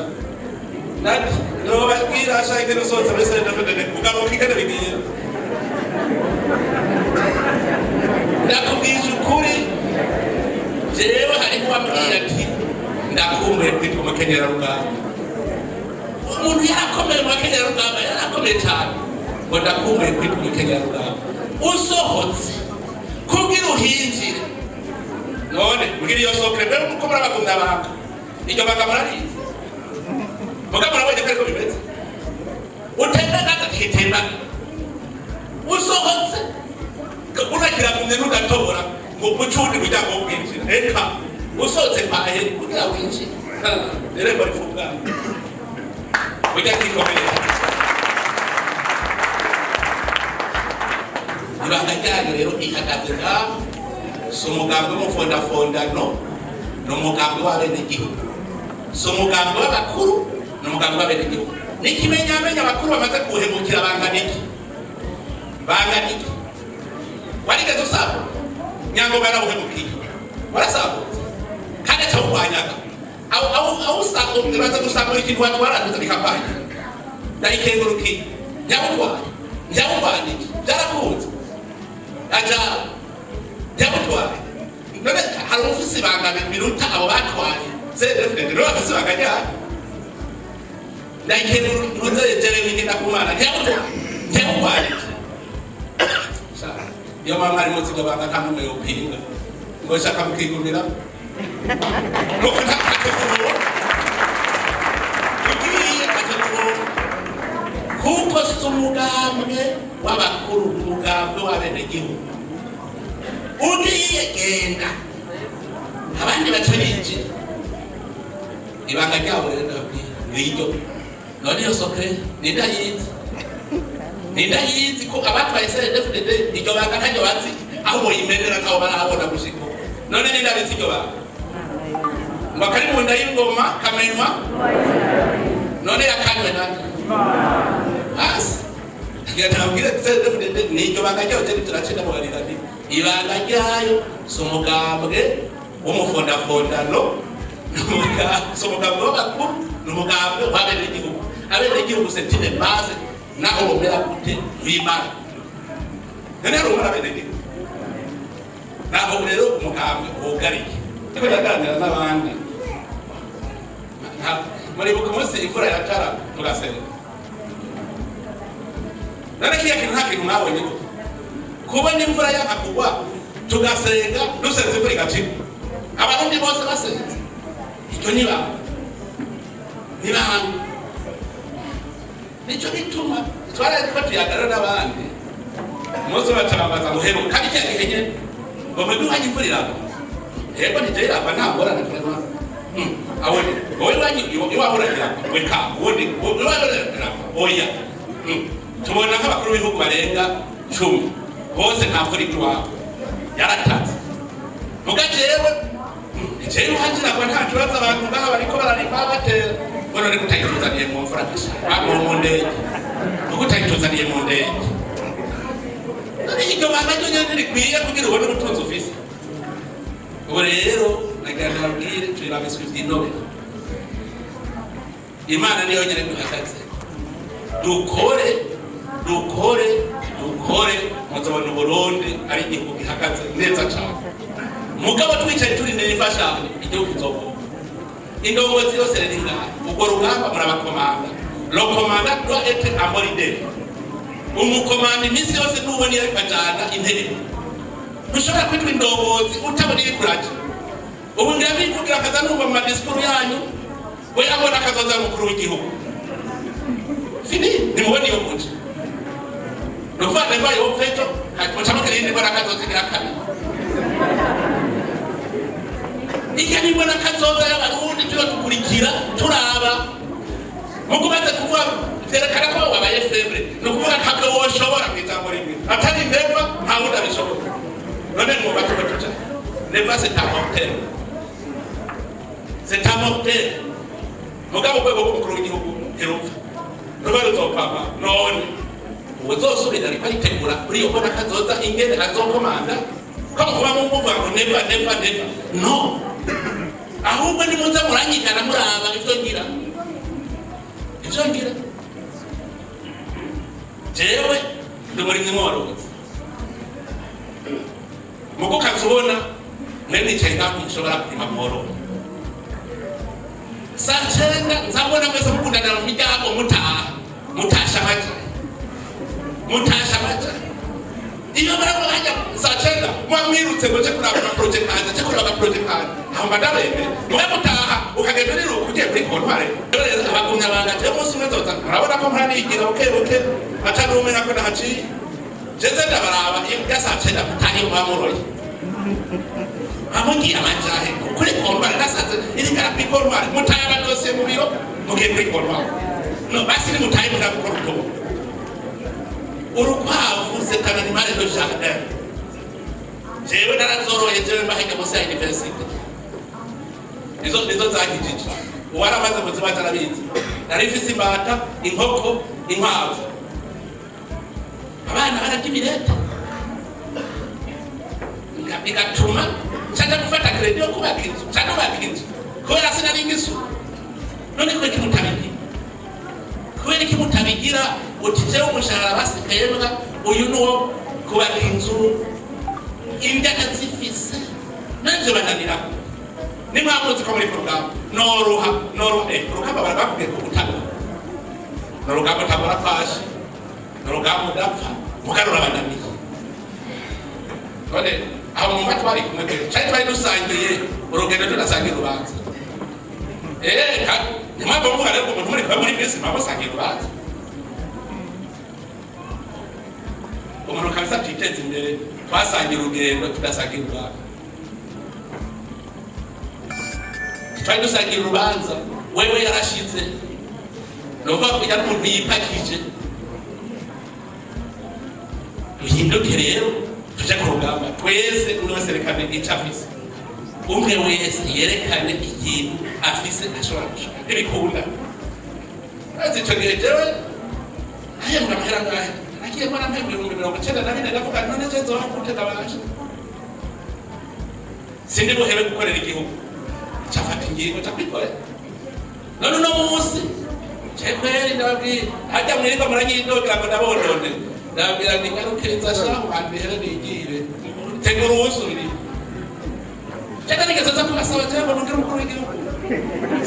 nati no bakira ashaka no soza muri CNDD-FDD kugaruka ikene bigiye ndakubwije ukuri jewe hari kuambwira ati ndakumbuye kwitwa Mukenyera Rugamba umuntu yarakomeye Mukenyera Rugamba yarakomeye cyane ngo ndakumbuye kwitwikenya rugamba usohotse kugira uhinjire none mbwira iyo sokre mbere uko murabagumya abantu iryo banga murarizi muga murabonye ko ariko bimeze utenda gato kitemba usohotse unagira kumwe n'udatobora ngo mucundi kujya ngo kwinjira eka usohotse pahe kugira winjire rero bari fuga kujya kikomeye ibanga ryayo rero ihagaze ngaho si umugambi w'umufondafondano ni umugambi w'abenegihugu si umugambi w'abakuru ni umugambi w'abenegihugu n'ikimenyamenya abakuru bamaze kuwuhemukira bangana iki warigeze usaba nyangoma yarawuhemukiye warasabutse kandi acawurwanyaga aho usanga uraza gusambura ikintu abantu baranduza bikapanya ndayikengurukiye ntiyawurwanije byarakunze aja byamutwaye none hari umufisi ibanga biruta abo batwaye zedefide rero abafisi ibanga ryabo ndayikengurukiye Jeremy Ngendakumana ntiyawurwanije iyo mama ari muziga banga nta n'umwe yopinga ngo shaka mukigumira nuko ntakakekubura ugiye kakekubura kuko si umugambwe w'abakuru umugambwe w'abenegihugu ugiye genda abandi baca binjira ibanga ryabo rero ndababwira ngiryo none iyo sokre nindayizi ko abatwaye CNDD iryo banga ntajyo bazi aho boyimenera ntaho barahabona gushika none nindabizi iryo banga ngo kari mu nda y'ingoma kamenywa none yakanywe nande hasi ntabwire CNDD n'iryo banga ryayo je turacenda mu garirani ibanga ryayo si umugambwe w'umufondafondano si umugambwe w'abakuru ni umugambwe w'abenegihugu abenegihugu sentine base naho bomera gute wimana none rumara benegihugu naho rero umugambwe wugariye niko ndaganira n'abandi muribuka umunsi imvura yakara tugasenga none kiya kintu nta kintu mwabonye gute kubona imvura yakagwa tugasenga dusenze imvura igacika abarundi bose basenze icyo nibanga nicyo gituma twarariko tuyagarana n'abandi umunsi bacarambaza ngo hero kandi cya gihe nyene ngo mweduhanye imvura iragwa hego nije iragwa nta ngorane turema abone wowe iwahuragira weka ubundi iwahuragira oya tubona nk'abakuru b'ibihugu barenga 10 bose nta mvura iwabo yaratatse muga jewe jewe uhagiragwa nta kibazo abantu ngaha bariko bararima batera bona ni kutayituzaniye mu mvura mu ndege kutayituzaniye mu ndege none iryo banga ryo nyene rikwiye kugira ubone ubutunzi ufise ubu rero nagira ndababwire turi babiswe vy'inobe imana niyo nyene duhagaze dukore muzabona Burundi ari igihugu gihagaze neza cane mugabo twicaye turi n'imfashanyo igihugu kizovuga indongozi yose riri ngaha ubwo rugamba murabakomanda lokomanda doit être à morider umukomanda iminsi yose n'ubona iyo ariko ajana intebe ntushobora kwitwa indongozi utabona iri kuraje ubu ndabivugira akaza numva mu madisikuru yanyu we abona akazoza mukuru w'igihugu fini nimubona iyo muje nufane kwa yo feto mutamukira indi mbona akazoza igira kabiri igani mbona akazoza y'abarundi tuba tukurikira turaba mukumaze kuvuga vyerekana ko wabaye febre no kuvuga ntabwo woshobora kw'ijambo rimwe atari neva nta wundi abishobora none mwumva tuba tuja neva c'est un mortel mugabo urwego rw'umukuru w'igihugu ntirupfa ruba ruzopama none uzosubira ariko aritegura kuri iyo mbona kazoza ingene azokomanda ko mukuba mumuvuga ngo neva no ahubwo nimuze muranyigana muraba ivyo ngira jewe ndi murimyi mworozi muko kazubona mwene icaye ngaho mushobora kurima mworozi saa 9 nzabona mwese mukundanira mu miryango mutasha maja mutasha macha iyo barabo hajya sacenda mwamwirutse ngo cyo kuraba project hanze cyo kuraba project hanze hamba darebe mutaha ukagenda rero kugiye kuri kontware abagumya banga cyo munsi metoza urabona ko murani igira buke atanumena ko nahaci jeze ndabaraba iyo sacenda mutahi mwamuroye amugiye amajahe kuri kontware nasanze iri kara kuri kontware mutaya bandose mu biro mugiye kuri kontware no basi ni mutahi mura gukora uko urukwavu c'est un animal de jardin jewe narazoroye jewe mbahega munsi ya university nizo zakijiji uwaramaze muzima tarabizi narifise imbata inkoko inkwavu abana barakibireta bigatuma cyangwa gufata credit yo kubaka inzu cyangwa kubaka inzu kubera sinari ingisu none ko kimutabigira kubera kimutabigira utije umushahara basikayembwa uyu nuwo kubaka inzu indaka zifise nanje bananira ni mpamvu ziko muri program noruha urugamba barabakubwiye ko gutanga n'urugamba tabara fashi n'urugamba udapfa mugarura bananiye none aho mu matwari kumwe cyari twari dusangiye urugendo tudasangiye urubanza ni mpamvu mvuga rero umuntu muri bisi mpamvu usangiye urubanza umuntu kabisa twiteze imbere twasangira urugendo tudasangira urubanza twari dusangira urubanza wewe yarashize nuva kugira umuntu yipakije duhinduke rero tuje ku rugamba twese buri wese rekane icyo afise umwe wese yerekane ikintu afise ashobora gushaka ntibikunda azi icyo gihe jewe ahembwa amahera ngahe nagiye mbona mpembwa 94 ndavuga none je nzoha gutega abasha sindi buhebe gukorera igihugu cyafata ingingo cyakwikore none uno munsi cyekweri ndababwira hajya mwirirwa muranyidogera ngo ndabondone ndababwira ngo ingarukiriza shaho abantu bihere nigire tegura uwusubiri cyangwa nigeze nza kubasaba cyangwa nongere umukuru w'igihugu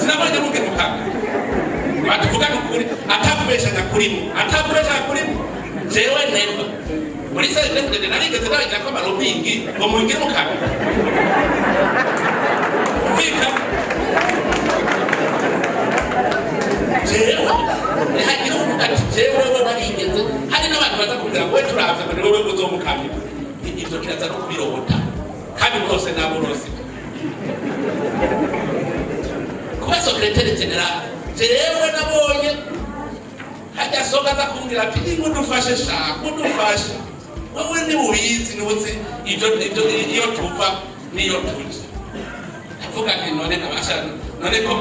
sinabonye mubwira mukanga batuvugana ukuri atakubeshanya kurimo jewe neva muri sare ndende narigeze nabagira ko amarobingi ngo mungire mukanga umvika jewe hagira uvuga ati jewe we barigeze hari n'abantu baza kugira ngo we turaza ngo wowe uzomukamira ibyo kiraza no kubirota kandi bose nabo rose kuba secrétaire général jewe nabonye hajya soga za kumbwira ati ngudufashe ngudufashe wowe ni ubizi nuzi ibyo iyo tuva niyo tuje avuga ati none nabasha none ko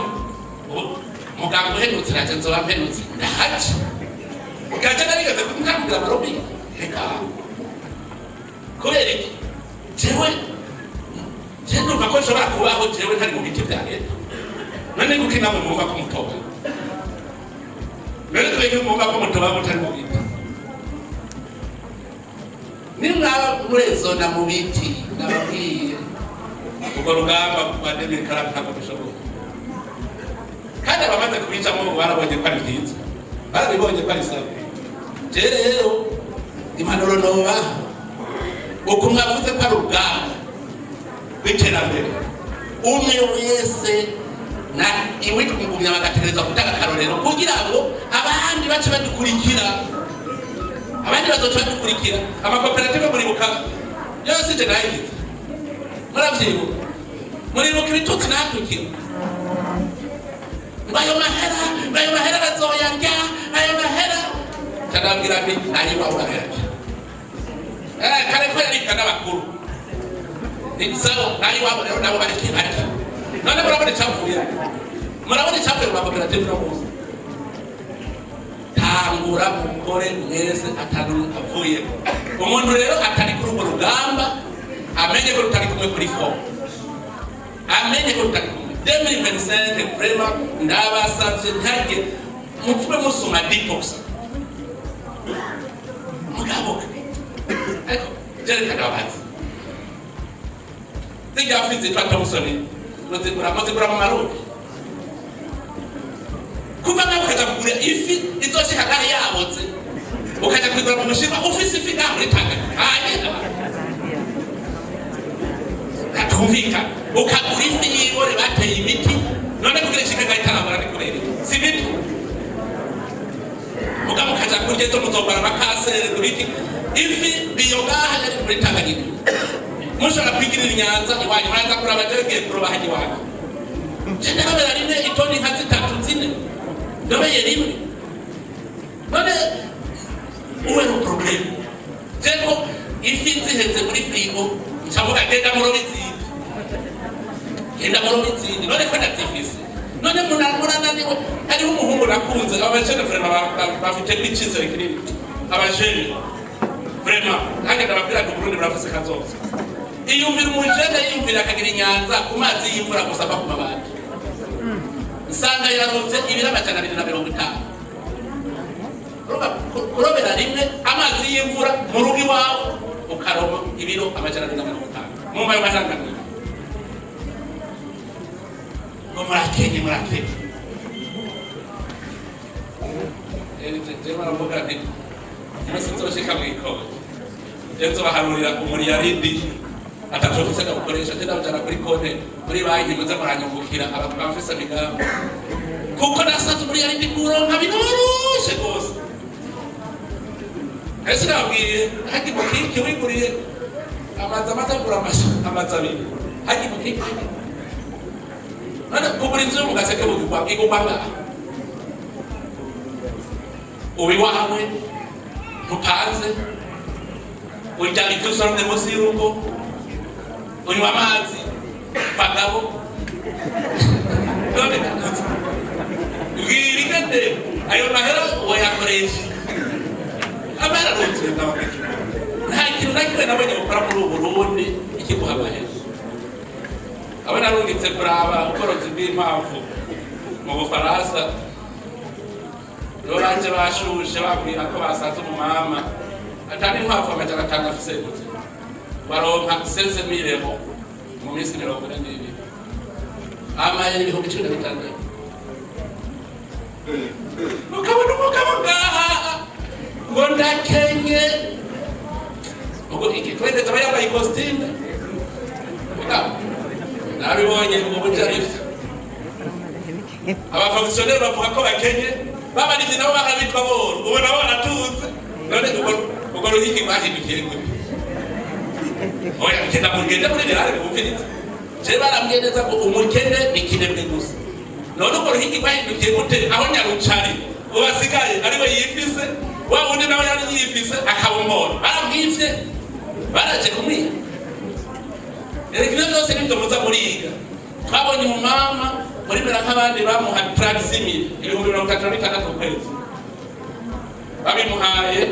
muganga uhenutse naje nzoba mpenutse ndahaje ugaje narigeze kumukambira amarobi reka kubera iki jewe numva ko nshobora kubaho jewe ntari mu biti bya leta none kuko inama mwumva ko mutoba none twebwe mwumva ko mutoba mutari mu biti nimwaba murezona mu biti nababwiye ubwo rugamba kwa Demir Karaka ntabwo bishoboka kandi abamaze kubicamo barabonye ko ari byiza barabibonye ko ari sawa je rero impanuro noba uko mwavuze ko ari urugamba rw'iterambere umwe wese na iwe twumvumya bagategereza gutanga akarorero kugira ngo abandi bace badukurikira abandi bazoca badukurikira amakoperative muri bukaba yose je nayigize muravyibuka muribuka ibitutsi natukira ayo mahera bazoyarya ayo mahera kadambwira mbi nayo wabahera kare ko yarika n'abakuru ni sawa nayo wabo rero nabo bari kibarika none murabona icyavuye mu makoperative no muzi tangura mukore mwese atanu avuye umuntu rero atari kuri urwo rugamba amenye ko rutari kumwe kuri fo amenye ko rutari kumwe 2025 vraiment ndabasavye ntage mutwe musoma detox mugabo ariko jere kadabazi tijya fizi twatamusoni nozikura mu maruki kuva nawe ukaja kugura ifi izoshika ngaho yabotse ukaja kwizera mu mushima ufise ifi ngaho muri Tanganyika hanyuma katumvika ukagura ifi y'ibore bateye imiti none kugira ishike gahitarabura nikurere si bito mugabo kaja kurya cyo muzobara bakasere kuriki ifi biyogaha yari muri Tanganyika mushobora kwigirira Nyanza iwanyu muraza kuraba jege kuroba haji wanyu jende kabera rimwe itoni nka 3 4 nobeye rimwe none uwe no problem jeko ifi ziheze muri frigo chavuga genda murobizindi none ko ndatifise none munana niwe ari umuhungu nakunze abajene vraiment bafite bicizere kinini abajene vraiment kandi ndababwira ko Burundi burafise kazoza iyumvira umujene yumvira akagira Nyanza ku mazi y'imvura gusaba ku mabati nsanga yaronse ibira amajana 250 kurobera rimwe amazi y'imvura mu rugo iwawe ukaroma ibiro amajana 250 mu mayo majana murakenye Jema mboga ndi nzoshika mwikoro Jenzo baharurira umuriyaridi atatofise gukoresha tena ujana kuri konte muri banki muze muranyungukira abafisa migambo kuko nasanze umuriyaridi kuronka binoroshe gose ese nabwiye haki mukiki wiguriye amazamata amazabiri haki mukiki nana kubura inzu mu gaseke bugwa igubanga ubiwawe ntupanze ujya ikusana munsi y'urugo unywa amazi bagabo none ngirigende ayo mahera wayakoresha amara rutse ndabaga nta kintu nakire nabonye gukora muri Burundi ikiguha amahera abana rungitse kuraba ukorozi bw'impamvu mu Bufaransa Loranje bashushe babwira ko basanze mu mama atari impamvu amajana 5 afise gute baronka 16000 mu minsi 40 amaye ibihumbi 15 mukabona ngaha ngo ndakenye ubwo iki twende tabayambaye costume nabibonye mu bujarifte abafonctionnaire bavuga ko bakenye baba ni nabo bakabitwa boro ubona baratunze none ubwo ruhiki bahindukiye gute oya kenda mugende muri rare bumviriza je barambwiye neza ko umukene ni kinebwe gusa none ubwo ruhiki bahindukiye gute aho nyarucari ubasigaye ariwe yifise wa undi nawe yari yifise akabumbona barambwivye baraje kumwiha Erikino byose nibyo muza muriga twabonye mu mama muri mera nk'abandi bamuha praximi 36 kwezi babimuhaye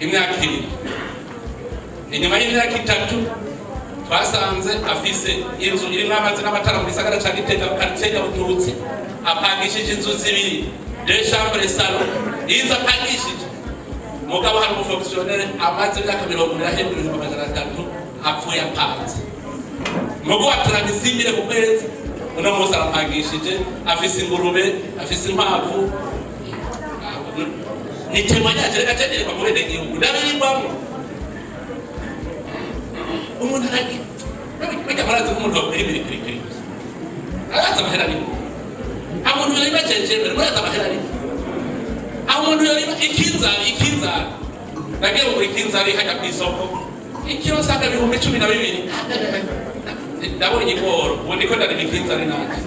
imyaka 2 inyuma y'imyaka 3 twasanze afise inzu irimo amazi n'amatara mu gisagara ca Gitega quartier ya Bututsi apangishije inzu zibiri deux chambres salon inzu apangishije mugabo hari umufonctionnaire amazi y'aka 100 apfuye apanze mugo aturagisimire ku kwezi uno munsi arapangishije afise ingurube afise impavu nitemanya jereka cyane kwa murende gihugu ndabirimwamo umuntu aragi bijya baraza umuntu kuri araza amahera ni amuntu yari bacenje baraza amahera ni amuntu yari ikinza nagiye muri kinza ari hajya ku isoko ikiro sanga 12 ndabonye igoro ubu ndiko ndaribikinza ari nanje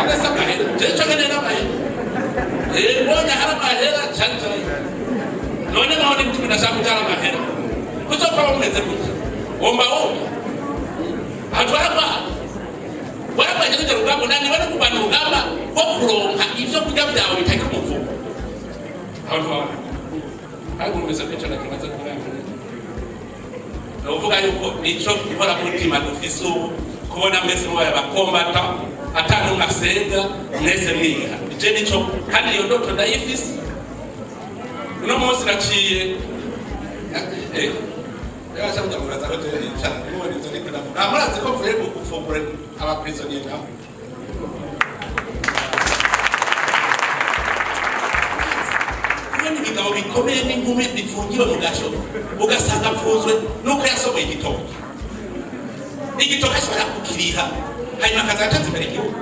ndasaka hera jecho ngene namaye mbona haramahera chanja none naone mtu ndashaka kujara mahera kutoka umeze kuti omba hatwara waba nje rugamba nani bari kubana rugamba ko kuronka ivyo kujya byawe bitaki umuvugo hatwara hagu umeze kwicara kimaze kuranga uvuga yuko nico gikora mutima dufise kubona mwese mwaye bakombata atanu ngasenga mwese mwiga je nico kandi iyo ndoto ndayifise uno munsi naciye yacha mujamuraza ko turi cyane niwo nizo nikunda amarazi ko vuye gufungura aba prisonnier nabo ni ibigabo bikomeye n'inkumi bifungiwe mu gasho ugasanga apfuzwe nuko yasohoye igitoki ashobora kukiriha hanyuma akazatanze imbere igihugu.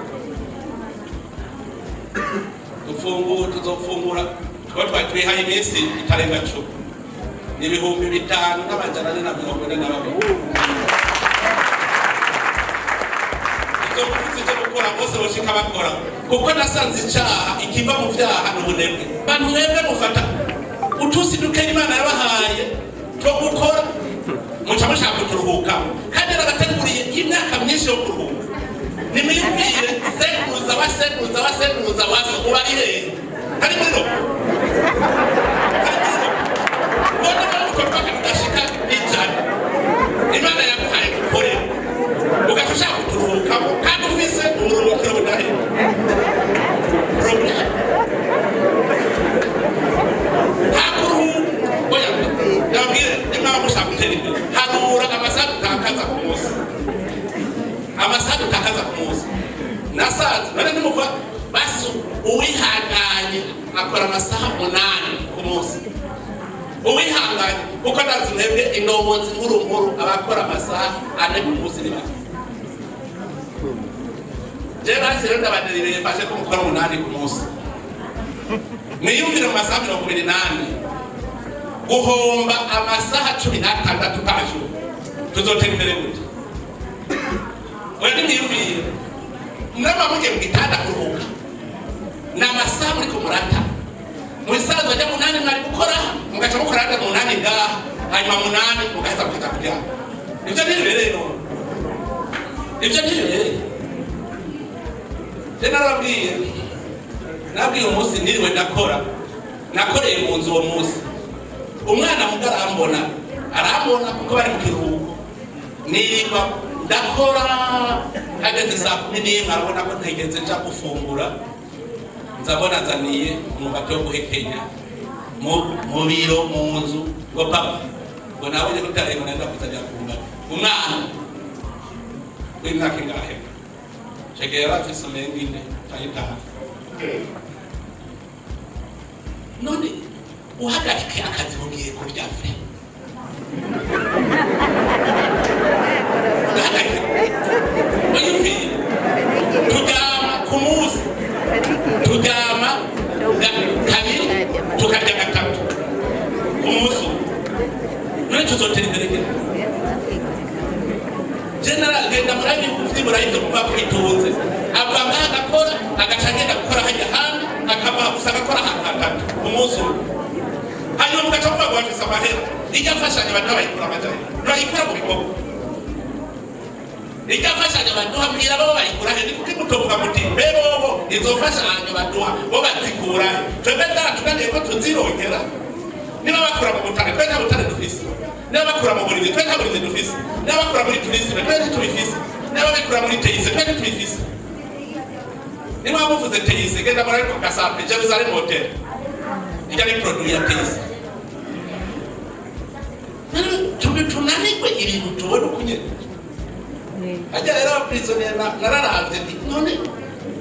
Tuzofungura twari twihaye iminsi itarenga 10 n'ibihumbi 5,442 icyo gukora bose boshika bakora kuko nasanze icyaha ikiva mu byaha n'ubunebwe. Bantu mwebwe mufata utusi duke Imana yabahaye two gukora muca mushaka kuruhuka kandi nagateguriye imyaka myinshi yo kuruhuka. Nimwibwire sekuruza waso ubarire hari muri Bona bamuko paka ndashika ijana Imana yakuhaye gukore ugashaka kuruhuka kandi ufise uruhukiro budahe problem hakuru oya ndabwire Imana mushaka gutera imbere hanura amasaha utakaza ku munsi nasaza none nimuva basu uwihanganye akora amasaha 8 ku munsi uwihanganye kuko ndazi mwebwe indongozi nkuru abakora amasaha 4 ku munsi ni bake je basire ndabaderire fashe ko mukora 8 ku munsi niyumvire mu masaha 28 guhomba amasaha 16 pasho tuzotera imbere gute wende niyumvire nama muje mgitanda kuruhuka na masaha muri kumurata mwisazo ja 8 mwari gukora mugaca mukora 8 ngaha hanyuma 8 mugaza kuja kujya ivyo ntibereye no ivyo ntibereye tena nabwiye umunsi niriwe nakoreye mu nzu uwo munsi umwana mugarambona arambona kuko bari mu kiruhuko nirirwa ndakora hageze saa 10 nkabona ko ntegeze nja gufungura nzabona nzaniye umugati wo guhekenya mu biro mu nzu ngo papa ngo nawe je gutare ngo nenda kuzajya kumba umwana w'imyaka ingahe chegera afise mengine tayita none uhagarike akazi mugiye kurya fre tujama kumuzi tujama kabiri tukarya gatatu kumuzi none tuzotera imbere general genda murayi kuvibura ivyo kuva kwitunze ava ngaha agakora agacagenda gukora hajya handi akava gusa agakora hatatu kumuzi hanyuma mugaca kuva guhafisa amahera ijya mfashanya abantu bayikura amajana bayikura mu bikorwa ikafashanya baduha mbira babo bayikura he nikuki mutovuga muti bebo izofashanya baduha bo bazikura twebwe taratunaniye ko tuzirongera niba bakura mu butare twe nta butare dufise niba bakura mu buriri twe nta buriri dufise niba bakura muri tourisme twe ntitubifise niba bakura muri teise twe ntitubifise niba bavuze teise genda muri ko Gasambe Jerusalem Hotel ijya ni produit ya teise tunanirwe ibintu tubona kunye ajya rero prisonnier nararavye none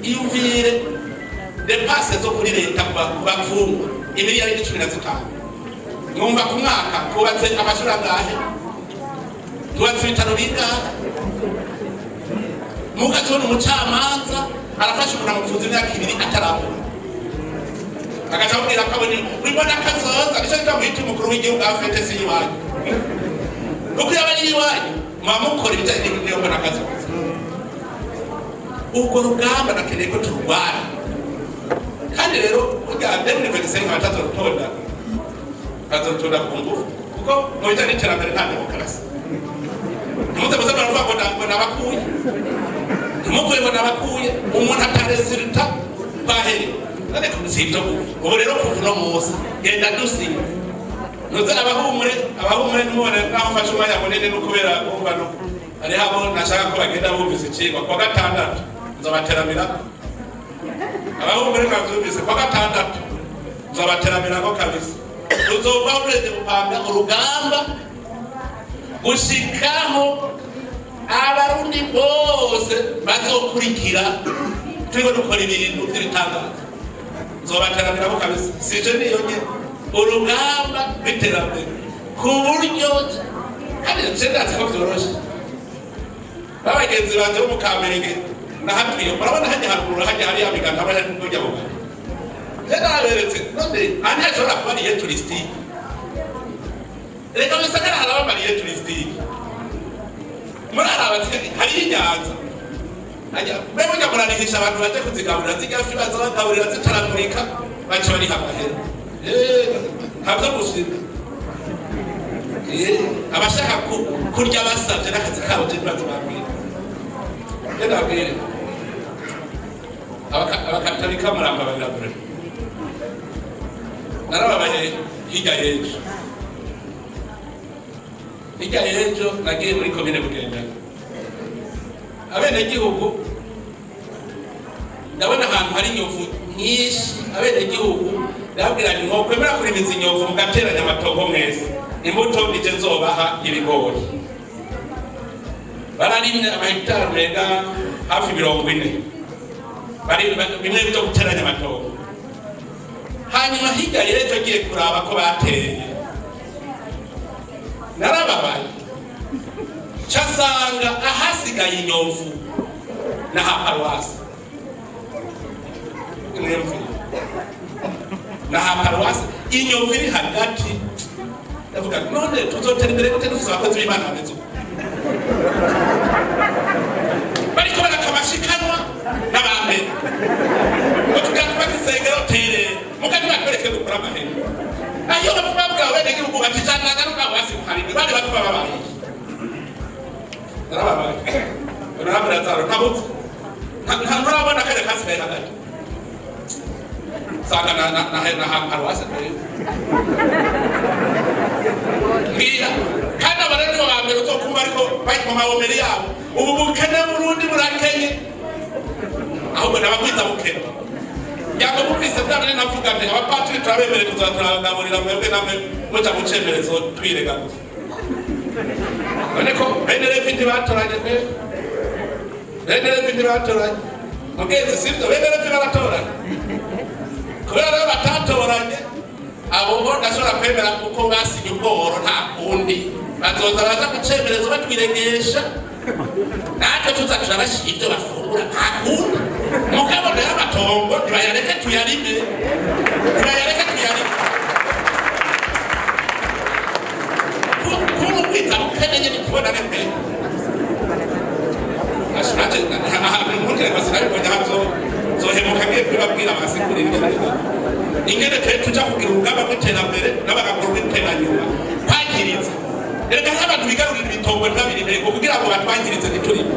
iyumvire depasse zo kuri leta bafungwa imiliyari 15 numva ku mwaka kubatse amashuri angahe tubatse ibitaro bingahe mugatona umucamanza arafasha umuntu amufunze imyaka 2 atarabona akacabwira ko abone uribona kazoza nicyo twamwita umukuru w'igihugu afite si iwanyu uko yabari iwanyu mamukora ibijyanye n'iyo mbona kazoza ubwo rugamba nakeneye ko turwana kandi rero ugande muri vegisenge batazotonda ku ngufu kuko mu bijyanye n'iterambere nta demokarasi ntimuze baravuga ngo nabakuye ntimuvuye ngo nabakuye umuntu ataresulta baheri ariko sivyo ubu rero kuva no munsi genda dusinya nuze abahumure n'umubone naho mfashe umwanya munini no kubera umva no ari habo nashaka ko bagenda bumvise ikigwa kwa gatandatu nzabateramira abahumure kavyumvise kwa gatandatu nzabateramira ko kabisa uzova ureze gupanga urugamba gushikaho abarundi bose bazokurikira turiko dukora ibintu by'ibitangaza zobateramira kabisa sije niyo nyene urugamba biterambere ku buryo kandi nsendatse ko byoroshe babagenzi banje bo mu Kamenge nahatuye murabona hajya haruguru hajya hari amiganda abaje kujya buga naberetse none ane ashobora kuba ariye turistique reka bisagara haraba mariye turistique muraraba hari inyanza ajya bebo nyamuranihisha abantu baje kuzigaburira zigafi bazabagaburira zitaramurika bace bari hamahera habyo gushira abashaka kurya basavye n'akazi kabo je bazababwira ndabwire abakatolika muramba bagabure narababaye hirya y'ejo nagiye muri komine Bugenda abenegihugu ndabona ahantu hari inyovu nyinshi abenegihugu ndababwira nti mwokwemera kurimiza inyovu mugateranya amatongo mwese imbuto nije nzobaha ibigori bararimye amahegitari menga hafi 40 bari bimwe byo guteranya amatongo hanyuma hirya y'ejo agiye kuraba ko bateye narababaye casanga ahasigaye inyovu na haparuwasi na haparuwasi inyovu iri hagati ndavuga none tuzotera imbere gute dufise abakozi b'Imana bameze bariko barakamashikanwa n'abambere ngo tugatuma kisengero tere mugati bakwereke gukora amahera ayo bavuga bwawe n'igihugu batijanaga n'ubwo hasi hari bari batuba babaye narababaye narababaye zaro ntabutse ntarabona kare kasigaye hagati sanga na haparuwasi ngiya kandi abarani bambere uzokumva ariko bari mu mawomeri yabo ubu bukene Burundi burakenye ahubwo nabagwiza bukene yako mufise byabane navuga nti abapatiri turabemere tuzaturagaburira mwebwe namwe muca mucemerezo twirega gusa none ko benelefiti batoranye mugenzi sivyo benelefiti baratoranye kubera batatoranye abo bo ndashobora kwemera kuko basinye ubworo nta kundi bazoza baza gucemerezo batwiregesha natwe tuza turabashira ibyo bafungura nta kundi mukabona y'amatongo ntibayareke tuyarime kumubwiza mukenenye nikubona nembe ashiraje ahantu nkundire basinabibonye hazo zohemuka ngiye kubabwira abasigurira ingene tuja kugira urugamba rw'iterambere n'abagakora rw'iteranyuma kwangiriza reka nk'abantu bigarurira ibitongo ntabiri ntego kugira ngo batwangirize ntiturimo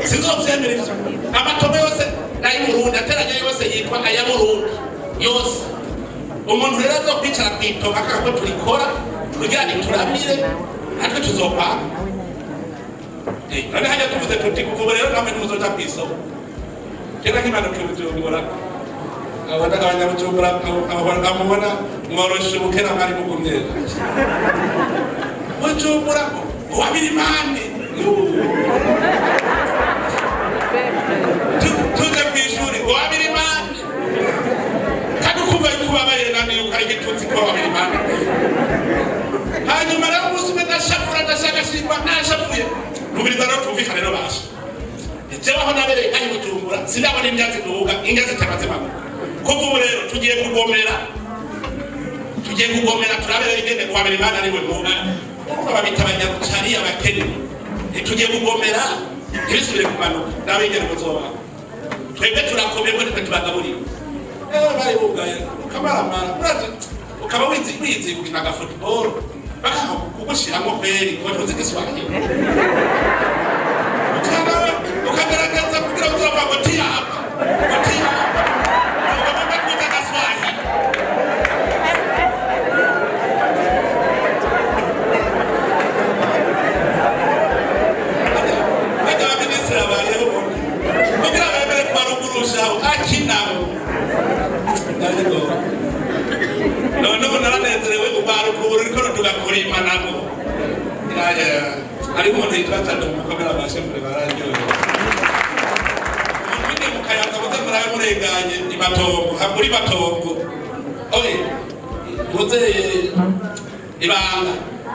sizovyemera ivyo amatongo yose n'ay'Uburundi ateranye yose yitwa aya Burundi yose umuntu rero azokwicara kw'itongo akako turikora kugira ngo turamire natwe tuzopanga none hajya tuvuze tuti kuva rero namwe ntimuzoja kw'isoko kera nk'impanuka Bujumbura abanyabujumbura nkamubona mworoshe ubukera mwari mugumye Bujumbura wabirimane tuje kw'ishuri wabirimane kandi ukumva yuko ubabaye nani yuko ari igitutsi ko wabirimane hanyuma rero umunsi umwe ndashakashirwa nashavuye mubiriza no tumvikana rero basha jewe aho nabereye kandi Bujumbura sindabona imyatsi duhuga inga zitamaze maguka kuva ubu rero tugiye kugomera turabere ingene kwabera Imana ari we muga uko babita abanyarucari abakene tugiye kugomera ntibisubire kumanuka n'abengere muzoba twebwe turakomeye ko twe tubagaburira bari bugaye kamaramara uraje ukaba wizi gukina ga football baka kugushiramo kweri ko tuzi Kiswahili ukagaragaza kugira ngo uzava ngo tiyapa hari umuntu yitwa Tando mukomera abashe muri barayo mukaya kabuza murayo murenganye imatongo muri matongo oye muzeye ibanga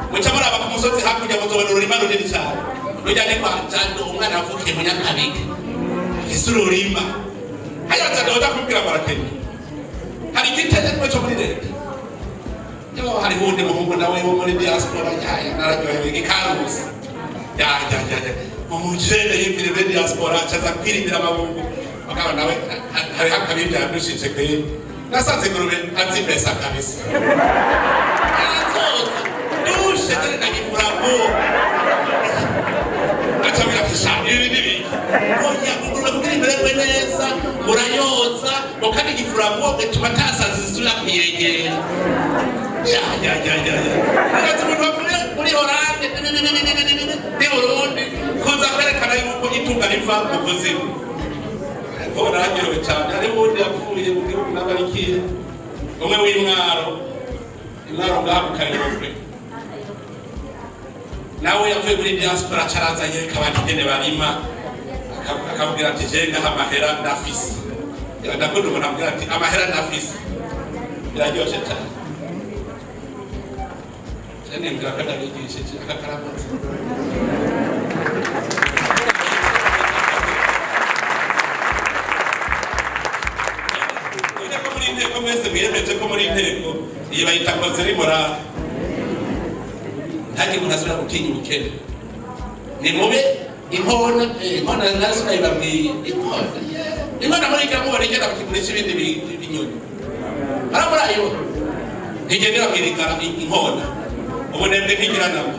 muca muraba ku musozi hakurya muzobona ururima runini cyane rujya ni kwa Jando umwana avukiye mu Nyakabige ese ururima haya Jando uza kubwira barakenya hari igiteze cyo muri leta yo hari undi muhungu nawe wo muri diaspora yaya nararyohewe ikarusi ya umujene yimvire muri diaspora acaza kwirindira amabungu akaba nawe hari hakabindi yadushije kwe nasanze ngurube azimesa kabisa dushe na gifuramo acabira kishamiri nibi oya ngurube kugirimberwe neza murayoza okandi gifuramo bituma tasazi zisura kwiyegera ya muri Hollande ni Burundi kuza kwerekana yuko itunga riva mu kuzimu ko nagerewe cyane ari wundi yapfuye mu gihugu n'abarikiye umwe w'Imwaro ngahamukanye nawe yavuye muri diaspora caraza yereka abantu ngene barima akabwira ati jenga amahera ndafise ndakunda umuntu ambwira ati amahera ndafise biraryoshe cyane cyane mbwira ko ndabigishije akakaramutse inteko mwese mwiyemeje ko muri inteko iyi bayita kozeri morale ntajye umuntu asubira gutinya ubukene ni mube inkona nazo nayibabwiye inkona muri ikamuba rigenda bakigurisha ibindi binyoni aramurayo ntigendera mwirigara inkona ubunebwe ntigira nabo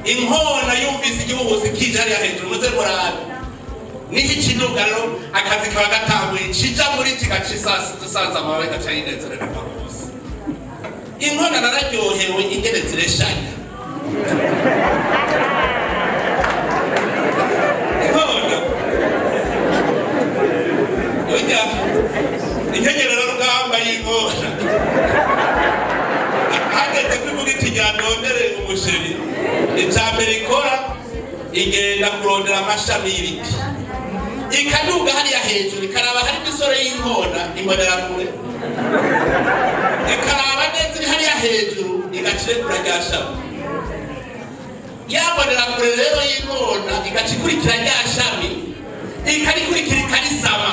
inkona yumvise igihuhusi kije hariya hejuru muze morale niki kinuga rero akazi kaba gatanguye kija muri kigacisaza amababi gaca yinezerera rwose inkona nararyohewe ingene zireshanya inkona ujya inyenyerero rugamba y'inkona hageze kwivuga iti ryandondere umusheri icambere ikora igenda kurondera amashami y'ibiti ikaduga hariya hejuru ikaraba hari imisoro y'inkona imbonerakure ikaraba neza iri hariya hejuru igacirekura rya shami yambonerakure rero y'inkona igacikurikira rya shami ikarikurikira ikarisama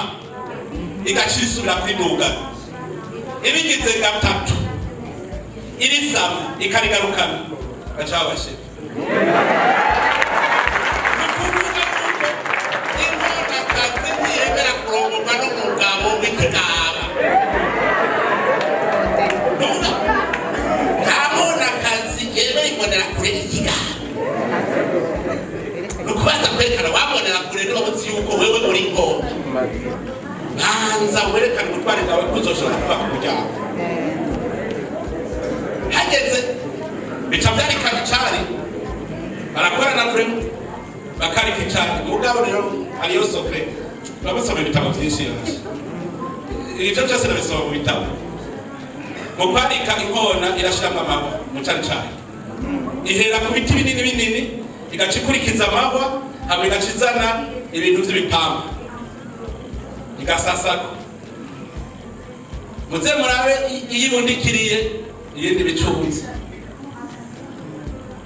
igacisubira kwiduga ibigize gatatu irisama ikarigarukana gacaho bashira yemera kurongorwa n'umugabo w'ikigaba ntabona akazi yemera imbonera kure y'ikigaba ni ukubanza kwerekana wambonera kure niba munsi yuko wewe uri inkona banza werekana ubutwari bwawe ko uzoshobora kuba ku muryango hageze bica byarika icari barakorana kure bakarika icari mugabo rero hariyo sokre urabasoma ibitabo byinshi ibyo byose nabisoma mu bitabo mu kwarika inkona irashiramo amahwa mu cari cari ihera ku biti binini igaca ikurikiza amahwa hama igaca izana ibintu vy'ibipamba igasasako muze murabe iyibundikiriye iyindi bicunze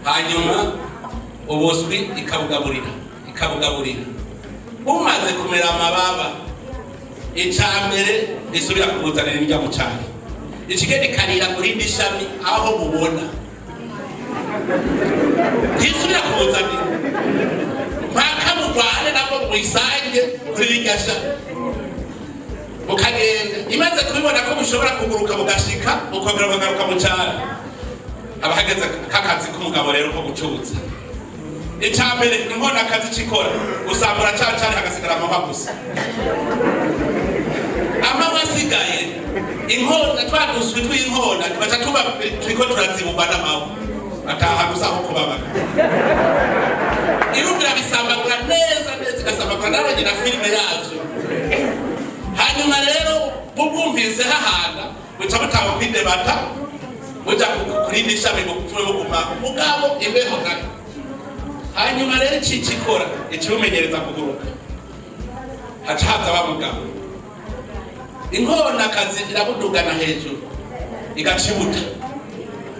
hanyuma ubuswi ikabugaburira umaze kumera amababa icambere risubira kubuzanira ibijya mu cyane ikigende karira kuri indi shami aho mubona risubira kubuzanira mpaka murwane nabwo mwisange kuri irya shami mukagenda imaze kubibona ko mushobora kuguruka mugashika mukongera mukagaruka mu cyane abahageze kakazi k'umugabo rero ko gucuza icambere inkona akazi cikora usambura cacari hagasigara amahwa gusa amahwa asigaye inkona twaduswe tw'inkona tubaca tuba turiko turazibugwa n'amahwa ataha gusa aho kubabaka irumvira bisambagura neza igasambagura n'abanye na filime yavyo hanyuma rero bubumvise hahanda buca butanga kwidebata buja kurindi shami buguma mugabo imbeho nayo hanyuma rero ikikora ikibumenyereza kuguruka haca haza wa mugabo inkona kazi irabudugana hejuru igacibuta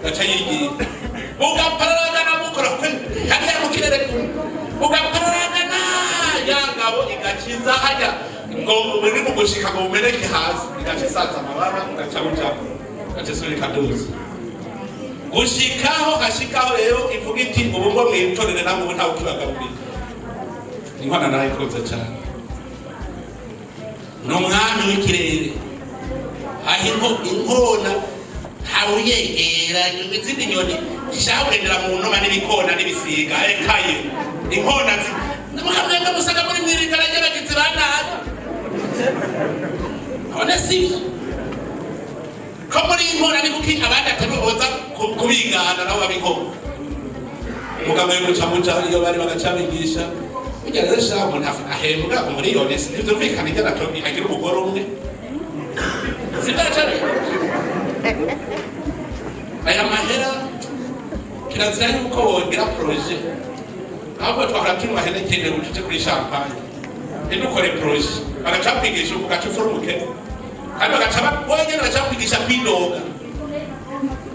gaca yigira ugapararagana mukora hariya mu kirere ugapararagana yangabo igaciza hajya ngo uri mu gushika ngo umeneke hasi igacisaza amabara ugaca bujamo gacisuri kaduzi gushikaho hashikaho rero ivuga iti ubu ngo mwitorere namwe ntawe ukibagaburira inkona narayikoze cyane n'umwami w'ikirere aho inkona ntawuyegera izindi nyoni zishagendera mu noma n'ibikona n'ibisiga ekaye inkona mukamwebwe musaga muri mwirigara ry'abagizi ba nabi none sivyo ko muri inkona ni kuki abandi ataboza kubigana nabo babikora umugabo w'umucamuca iyo bari bagacabigisha ujyana shambo ahembwa umuriyoni ntivyumvikana ijya natobi agira umugore umwe sibacane aya mahera kirazira yuko wogira projet ahubwo twahora turi mahera ikende ucece kuri champagne ntidukore projet bagacapwigisha ugaca ufurumuke kandi wonyene bagacapwigisha kwidoga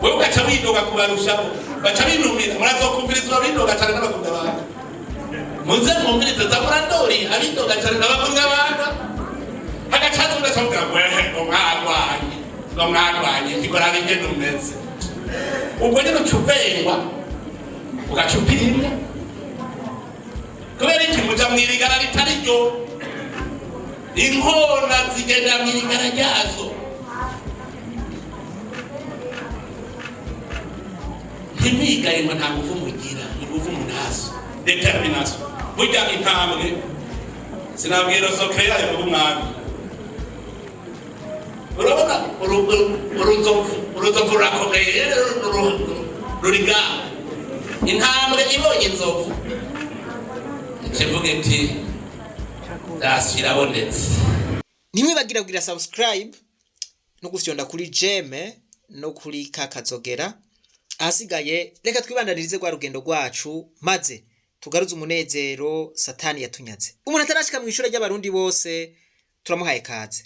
wewe ugaca widoga kubarushaho baca binumira murazokumvirizwa bidoga cane n'abakunda abantu muze mwumvirize za muradori abidoga cane n'abakunda abantu hagacaza ugacavuga wehe ngo mwarwanye ntigoraba ingene umeze ubwo nyene ucuvengwa ugaca upinga kubera iki muja mwirigara ritari ryo inkona zigenda mwirigara ryazo ntimwigaye ngo nta nguvu mugira inguvu munazo determination burya intambwe sinabwira sokre yayo umwami urabona uruzovu rurakomeye ruriga intambwe ibonye inzovu kivuga iti dasi irabonetse ntimwibagira kugira subscribe no gufyonda kuri jeme no kuri kakazogera ahasigaye reka twibandanirize rwa rugendo rwacu maze tugaruze umunezero satani yatunyaze umuntu atarashika mu ishuri ry'abarundi bose turamuhaye kaze